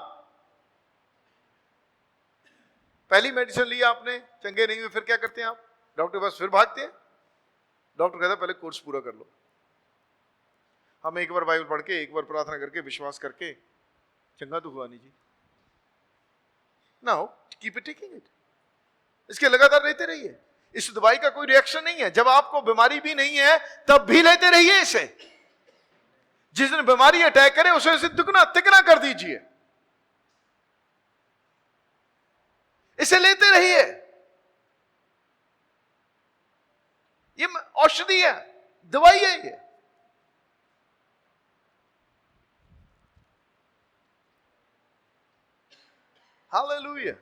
पहली मेडिसिन ली आपने, चंगे नहीं हुए, फिर क्या करते हैं आप? डॉक्टर के पास फिर भागते हैं। डॉक्टर कहता है पहले कोर्स पूरा कर लो। हम एक बार बाइबल पढ़ के, एक बार प्रार्थना करके, विश्वास करके चंगा तो हुआ नहीं जी। Now keep it taking it. इसके लगातार लेते रहिए। इस दवाई का कोई रिएक्शन नहीं है। जब आपको बीमारी भी नहीं है तब भी लेते रहिए इसे। जिस दिन बीमारी अटैक करे उसे दुगना तिगना कर दीजिए। इसे लेते रहिए। ये औषधि है, दवाई है ये। हालेलुया।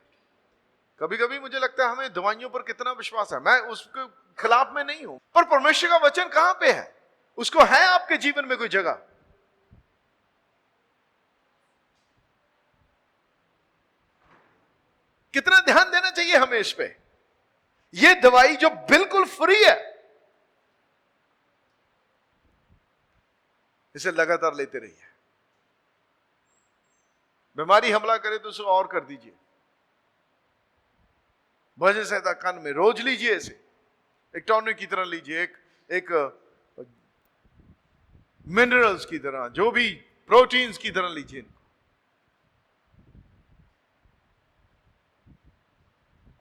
कभी कभी मुझे लगता है हमें दवाइयों पर कितना विश्वास है, मैं उसके खिलाफ में नहीं हूं, पर परमेश्वर का वचन कहां पे है? उसको है आपके जीवन में कोई जगह? कितना ध्यान देना चाहिए हमें इस पे। ये दवाई जो बिल्कुल फ्री है, इसे लगातार लेते रहिए। बीमारी हमला करे तो उसे और कर दीजिए। भजन संहिता कान में रोज लीजिए, इसे एक टॉनिक की तरह लीजिए, एक मिनरल्स की तरह, जो भी प्रोटीन्स की तरह लीजिए।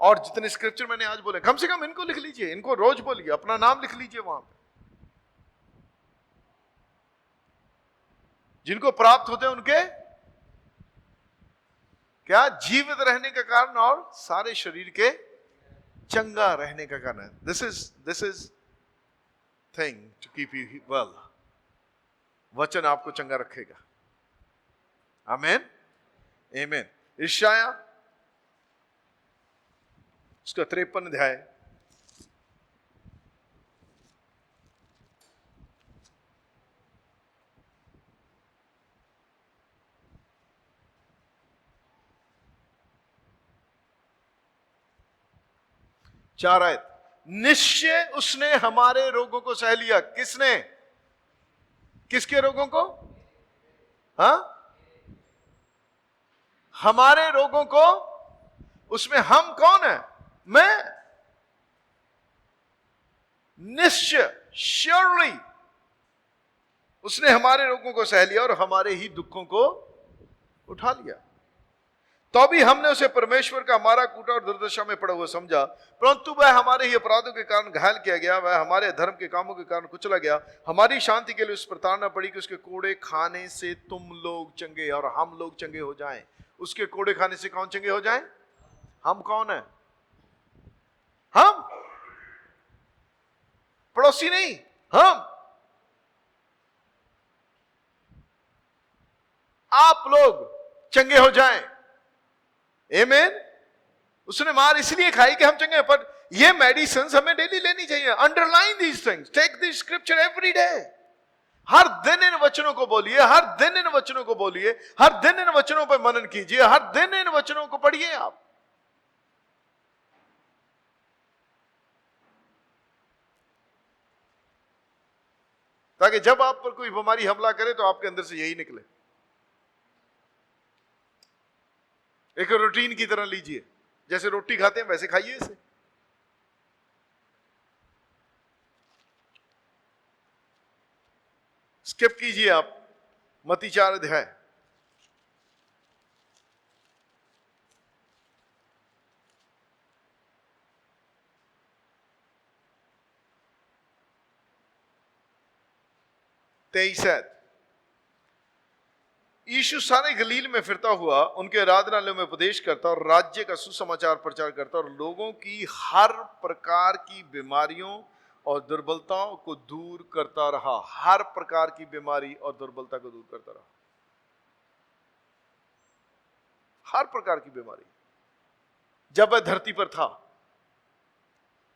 और जितने स्क्रिप्चर मैंने आज बोले, कम से कम इनको लिख लीजिए, इनको रोज बोलिए, अपना नाम लिख लीजिए वहां पे। जिनको प्राप्त होते हैं उनके क्या? जीवित रहने का कारण और सारे शरीर के चंगा रहने का कारण। This is thing to keep you well. वचन आपको चंगा रखेगा। आमेन, आमेन। यशायाह उसका 53 अध्याय, चार आयत। निश्चय उसने हमारे रोगों को सह लिया। किसने? किसके रोगों को? हाँ, हमारे रोगों को। उसमें हम कौन है? मैं। निश्चय, श्योरली उसने हमारे रोगों को सह लिया और हमारे ही दुखों को उठा लिया। तो भी हमने उसे परमेश्वर का मारा कूटा और दुर्दशा में पड़ा हुआ समझा, परंतु वह हमारे ही अपराधों के कारण घायल किया गया, वह हमारे धर्म के कामों के कारण कुचला गया। हमारी शांति के लिए उस पर ताड़ना पड़ी कि उसके कोड़े खाने से तुम लोग चंगे और हम लोग चंगे हो जाएं। उसके कोड़े खाने से कौन चंगे हो जाएं? हम कौन है? हम, पड़ोसी नहीं, हम। आप लोग चंगे हो जाएं। आमेन। उसने मार इसलिए खाई कि हम चंगे। पर ये मेडिसिन हमें डेली लेनी चाहिए। Underline these things, take this scripture every day. हर दिन इन वचनों को बोलिए, हर दिन इन वचनों को बोलिए, हर दिन इन वचनों पर मनन कीजिए, हर दिन इन वचनों को पढ़िए आप। ताकि जब आप पर कोई बीमारी हमला करे तो आपके अंदर से यही निकले। एक रूटीन की तरह लीजिए, जैसे रोटी खाते हैं वैसे खाइए इसे। स्किप कीजिए आप मत्ती 4 अध्याय। यीशु सारे गलील में फिरता हुआ उनके आराधनालयों में उपदेश करता और राज्य का सुसमाचार प्रचार करता और लोगों की हर प्रकार की बीमारियों और दुर्बलताओं को दूर करता रहा। हर प्रकार की बीमारी और दुर्बलता को दूर करता रहा। हर प्रकार की बीमारी। जब वह धरती पर था,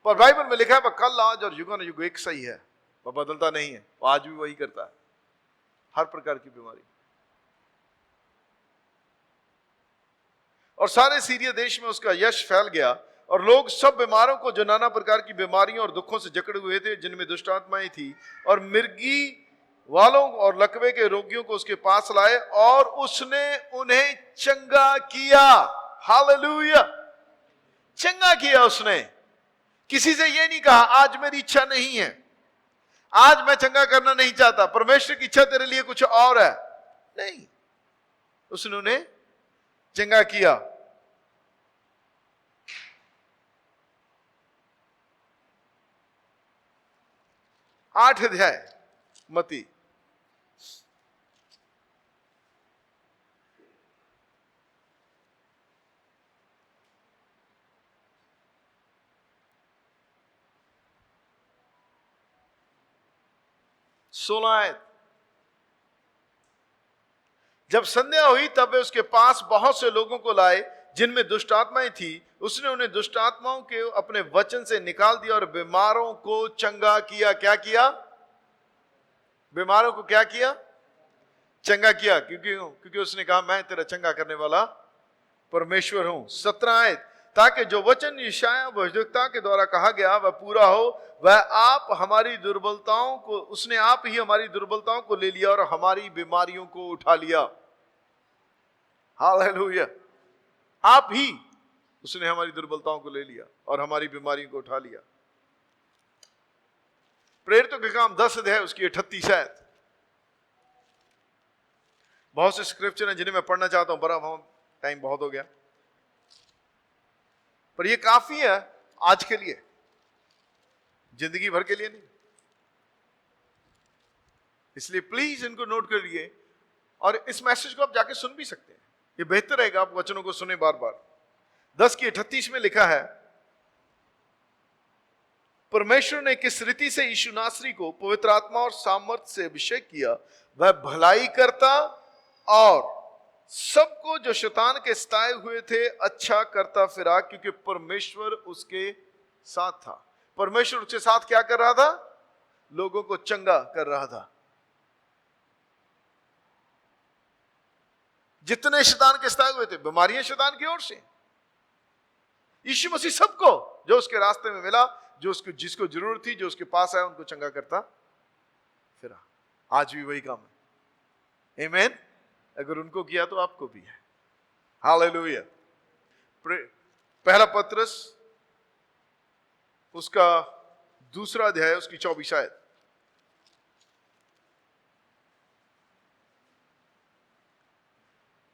पर बाइबल में लिखा है वह कल आज और युग युग एक सही है, वह बदलता नहीं है, वह आज भी वही करता है। हर प्रकार की बीमारी। और सारे सीरिया देश में उसका यश फैल गया और लोग सब बीमारों को, जो नाना प्रकार की बीमारियों और दुखों से जकड़े हुए थे, जिनमें दुष्ट आत्माएं थी, और मिर्गी वालों और लकवे के रोगियों को उसके पास लाए और उसने उन्हें चंगा किया। हालेलुया। चंगा किया उसने। किसी से ये नहीं कहा आज मेरी इच्छा नहीं है, आज मैं चंगा करना नहीं चाहता, परमेश्वर की इच्छा तेरे लिए कुछ और है। नहीं, उसने उन्हें चंगा किया। 8 अध्याय मत्ती। जब संध्या हुई तब वे उसके पास बहुत से लोगों को लाए जिनमें दुष्ट आत्माएं थी, उसने उन्हें दुष्ट आत्माओं के अपने वचन से निकाल दिया और बीमारों को चंगा किया। क्या किया? बीमारों को क्या किया? चंगा किया। क्योंकि उसने कहा मैं तेरा चंगा करने वाला परमेश्वर हूं। 17 आयत, ताकि जो वचन यशायाह भविष्यवक्ता के द्वारा कहा गया वह पूरा हो, वह आप हमारी दुर्बलताओं को, उसने आप ही हमारी दुर्बलताओं को ले लिया और हमारी बीमारियों को उठा लिया। हालेलुया। आप ही, उसने हमारी दुर्बलताओं को ले लिया और हमारी बीमारियों को उठा लिया। प्रेरितों के काम 10 अध्याय उसकी 38 आयत। बहुत से स्क्रिप्चर हैं जिन्हें मैं पढ़ना चाहता हूं, पर टाइम बहुत हो गया, पर यह काफी है आज के लिए, जिंदगी भर के लिए नहीं। इसलिए प्लीज इनको नोट कर लिए, और इस मैसेज को आप जाके सुन भी सकते हैं। ये बेहतर रहेगा आप वचनों को सुने बार बार। 10 की 38 में लिखा है, परमेश्वर ने किस रीति से यीशु नासरी को पवित्र आत्मा और सामर्थ्य से अभिषेक किया, वह भलाई करता और सबको जो शैतान के सताए हुए थे अच्छा करता फिरा, क्योंकि परमेश्वर उसके साथ था। परमेश्वर उसके साथ क्या कर रहा था? लोगों को चंगा कर रहा था। जितने शैतान के सताए हुए थे, बीमारियां शैतान की ओर से, यीशु मसीह सबको जो उसके रास्ते में मिला, जो उसको जिसको जरूरत थी, जो उसके पास आया, उनको चंगा करता फिरा। आज भी वही काम है। आमीन। अगर उनको किया तो आपको भी है। हालेलुया। पहला पत्रस उसका 2 अध्याय उसकी 24 आयत।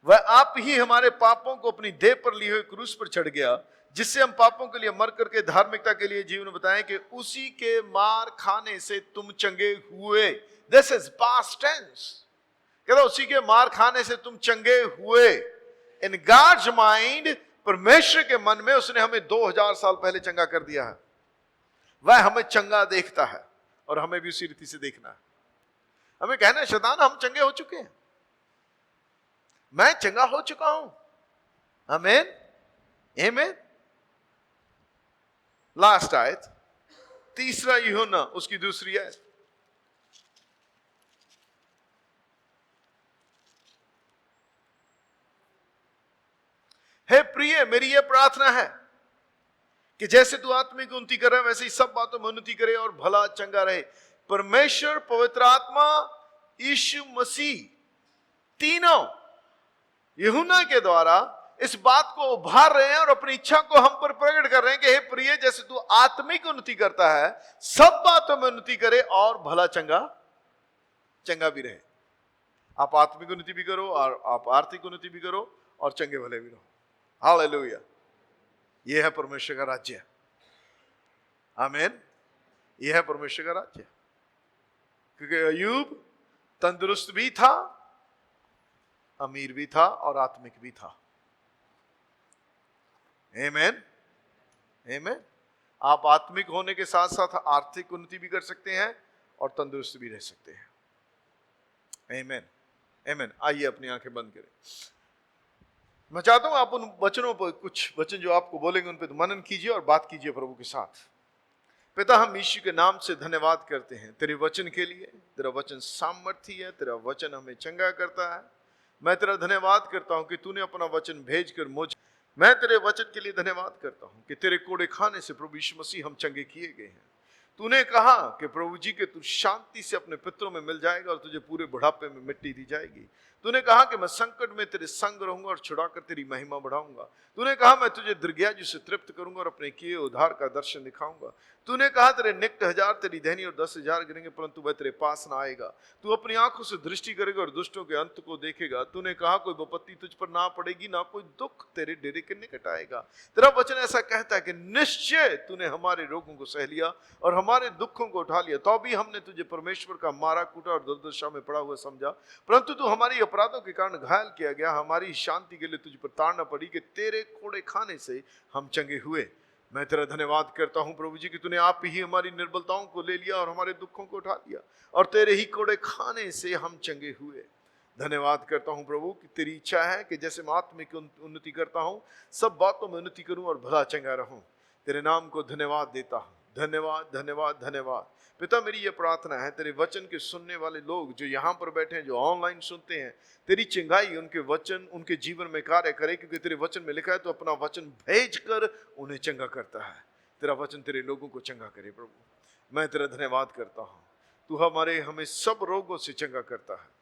वह आप ही हमारे पापों को अपनी देह पर लिए हुए क्रूस पर चढ़ गया, जिससे हम पापों के लिए मर करके धार्मिकता के लिए जीवन बताएं, कि उसी के मार खाने से तुम चंगे हुए। This is past tense. कहता उसी के मार खाने से तुम चंगे हुए। इन गॉड्स माइंड, परमेश्वर के मन में उसने हमें 2000 साल पहले चंगा कर दिया है। वह हमें चंगा देखता है और हमें भी उसी रीति से देखना है। हमें कहना है शैतान हम चंगे हो चुके हैं, मैं चंगा हो चुका हूं। आमीन, आमीन। लास्ट आयत, 3 यूहन्ना उसकी 2 आयत। हे प्रिय, मेरी यह प्रार्थना है कि जैसे तू आत्मिक उन्नति कर रहा है, वैसे ही सब बातों में उन्नति करे और भला चंगा रहे। परमेश्वर, पवित्र आत्मा, यीशु मसीह, तीनों यूहन्ना के द्वारा इस बात को उभार रहे हैं और अपनी इच्छा को हम पर प्रकट कर रहे हैं कि हे प्रिय, जैसे तू आत्मिक उन्नति करता है, सब बातों में उन्नति करे और भला चंगा भी रहे। आप आत्मिक उन्नति भी करो और आप आर्थिक उन्नति भी करो और चंगे भले भी रहो। हालेलुया। यह है परमेश्वर का राज्य। आमीन। यह है परमेश्वर का राज्य। क्योंकि अय्यूब तंदुरुस्त भी था, अमीर भी था और आत्मिक भी था। आमीन, आमीन। आप आत्मिक होने के साथ साथ आर्थिक उन्नति भी कर सकते हैं और तंदुरुस्त भी रह सकते हैं। आमीन, आमीन। आइए अपनी आंखें बंद करें। मैं चाहता हूं आप उन वचनों पर, कुछ वचन जो आपको बोलेंगे उन पर मनन कीजिए और बात कीजिए प्रभु के साथ। पिता, हम यीशु के नाम से धन्यवाद करते हैं तेरे वचन के लिए। तेरा वचन सामर्थी है, तेरा वचन हमें चंगा करता है। मैं तेरा धन्यवाद करता हूं कि तूने अपना वचन भेजकर मैं तेरे वचन के लिए धन्यवाद करता हूं कि तेरे कोड़े खाने से प्रभु यीशु मसीह हम चंगे किए गए हैं। तूने कहा कि प्रभु जी के तू शांति से अपने पितरों में मिल जाएगा और तुझे पूरे बुढ़ापे में मिट्टी दी जाएगी। तूने कहा कि मैं संकट में तेरे संग रहूंगा और छुड़ाकर तेरी महिमा बढ़ाऊंगा। तूने कहा मैं तुझे दीर्घायु से तृप्त करूंगा और अपने किए उद्धार का दर्शन दिखाऊंगा। तूने कहा तेरे निकट 1000 तेरी धैनी और 10,000 गिरेंगे, परंतु वह तेरे पास ना आएगा। तू अपनी आंखों से दृष्टि करेगा और दुष्टों के अंत को देखेगा। तूने कहा कोई विपत्ति तुझ पर ना पड़ेगी, ना कोई दुख तेरे डेरे के निकट आएगा। तेरा वचन ऐसा कहता है कि निश्चय तूने हमारे रोगों को सह लिया और हमारे दुखों को उठा लिया। तो भी हमने तुझे परमेश्वर का मारा कूटा और दुर्दशा में पड़ा हुआ समझा, परंतु तू हमारी अपराधों के कारण घायल किया गया, हमारी शांति के लिए तुझ पर ताड़ना पड़ी कि तेरे कोड़े खाने से हम चंगे हुए। मैं तेरा धन्यवाद करता हूं प्रभु जी कि तूने आप ही हमारी निर्बलताओं को ले लिया और हमारे दुखों को उठा लिया और तेरे ही कोड़े खाने से हम चंगे हुए। धन्यवाद करता हूँ प्रभु कि तेरी इच्छा है कि जैसे मैं आत्मिक उन्नति करता हूँ, सब बातों में उन्नति करूँ और भला चंगा रहूँ। तेरे नाम को धन्यवाद देता हूँ। धन्यवाद धन्यवाद धन्यवाद। पिता, मेरी ये प्रार्थना है, तेरे वचन के सुनने वाले लोग जो यहाँ पर बैठे हैं, जो ऑनलाइन सुनते हैं, तेरी चंगाई उनके वचन उनके जीवन में कार्य करे, क्योंकि तेरे वचन में लिखा है तो अपना वचन भेज कर उन्हें चंगा करता है। तेरा वचन तेरे लोगों को चंगा करे प्रभु। मैं तेरा धन्यवाद करता हूँ, तू हमें सब रोगों से चंगा करता है।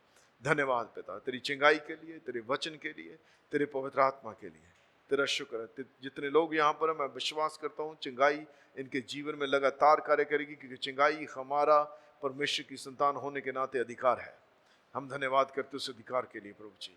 धन्यवाद पिता, तेरी चंगाई के लिए, तेरे वचन के लिए, तेरे पवित्र आत्मा के लिए तेरा शुक्र है। जितने लोग यहाँ पर हैं, मैं विश्वास करता हूँ चंगाई इनके जीवन में लगातार कार्य करेगी, क्योंकि चंगाई हमारा परमेश्वर की संतान होने के नाते अधिकार है। हम धन्यवाद करते उस अधिकार के लिए प्रभु जी।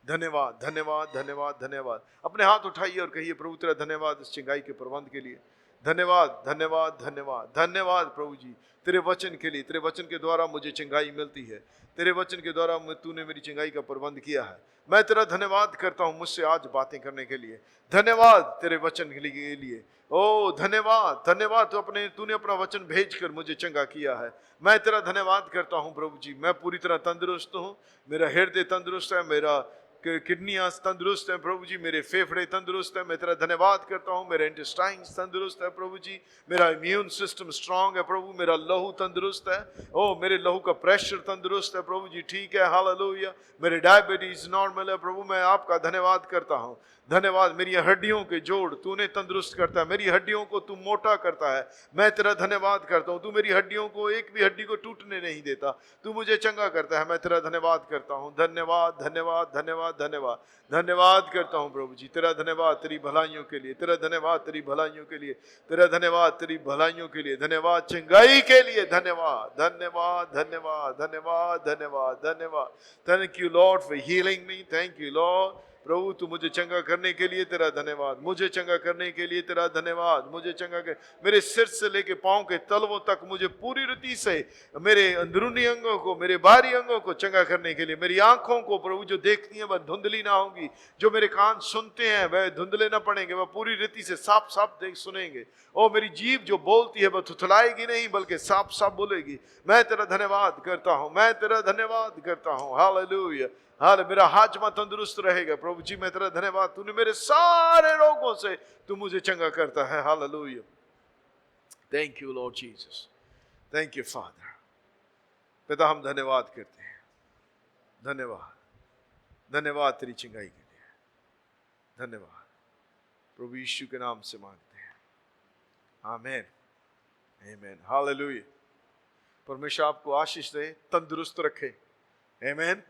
धन्यवाद धन्यवाद धन्यवाद धन्यवाद। अपने हाथ उठाइए और कहिए, प्रभु तेरा धन्यवाद इस चंगाई के प्रबंध के लिए। धन्यवाद धन्यवाद धन्यवाद धन्यवाद प्रभु जी, तेरे वचन के लिए। तेरे वचन के द्वारा मुझे चंगाई मिलती है, तेरे वचन के द्वारा तूने मेरी चंगाई का प्रबंध किया है। मैं तेरा धन्यवाद करता हूँ मुझसे आज बातें करने के लिए। धन्यवाद तेरे वचन के लिए। ओ धन्यवाद धन्यवाद, तूने अपना वचन भेज कर मुझे चंगा किया है। मैं तेरा धन्यवाद करता हूँ प्रभु जी। मैं पूरी तरह तंदुरुस्त हूँ, मेरा हृदय तंदुरुस्त है, मेरा किडनियां तंदुरुस्त है प्रभु जी, मेरे फेफड़े तंदुरुस्त है। मैं तेरा धन्यवाद करता हूँ, मेरे इंटेस्टाइन्स तंदुरुस्त है प्रभु जी, मेरा इम्यून सिस्टम स्ट्रांग है प्रभु, मेरा लहू तंदुरुस्त है। ओ मेरे लहू का प्रेशर तंदुरुस्त है प्रभु जी, ठीक है, हालेलुया। मेरे डायबिटीज नॉर्मल है प्रभु। मैं आपका धन्यवाद करता हूँ। धन्यवाद, मेरी हड्डियों के जोड़ तूने तंदुरुस्त करता है, मेरी हड्डियों को तू मोटा करता है। मैं तेरा धन्यवाद करता हूँ, तू मेरी हड्डियों को, एक भी हड्डी को टूटने नहीं देता, तू मुझे चंगा करता है। मैं तेरा धन्यवाद करता हूँ। धन्यवाद धन्यवाद धन्यवाद धन्यवाद धन्यवाद करता हूँ प्रभु जी। तेरा धन्यवाद तेरी भलाइयों के लिए, तेरा धन्यवाद तेरी भलाइयों के लिए, तेरा धन्यवाद तेरी भलाइयों के लिए, धन्यवाद चंगाई के लिए। धन्यवाद धन्यवाद धन्यवाद धन्यवाद धन्यवाद धन्यवाद। Thank you Lord for healing me. Thank you Lord प्रभु, तू मुझे चंगा करने के लिए तेरा धन्यवाद। मुझे चंगा करने के लिए तेरा धन्यवाद। मुझे चंगा कर, मेरे सिर से लेके पांव के तलवों तक मुझे पूरी रीति से, मेरे अंदरूनी अंगों को, मेरे बाहरी अंगों को चंगा करने के लिए। मेरी आंखों को प्रभु जो देखती हैं वह धुंधली ना होगी, जो मेरे कान सुनते हैं वह धुंधले ना पड़ेंगे, वह पूरी रीति से साफ साफ देख सुनेंगे। ओ मेरी जीभ जो बोलती है वह थुथलाएगी नहीं, बल्कि साफ साफ बोलेगी। मैं तेरा धन्यवाद करता हूं, मैं तेरा धन्यवाद करता हूं। हालेलुया। हाल मेरा हाजमा तंदुरुस्त रहेगा प्रभु जी। मैं तेरा धन्यवाद, तूने मेरे सारे रोगों से तू मुझे चंगा करता है। Hallelujah. Thank you Lord Jesus, thank you father. पिता हम धन्यवाद करते हैं, धन्यवाद धन्यवाद तेरी चंगाई के लिए। धन्यवाद प्रभु यीशु के नाम से मांगते हैं, आमीन आमीन। हालेलुया। परमेश्वर आपको आशीष दे, तंदुरुस्त रखे। आमीन।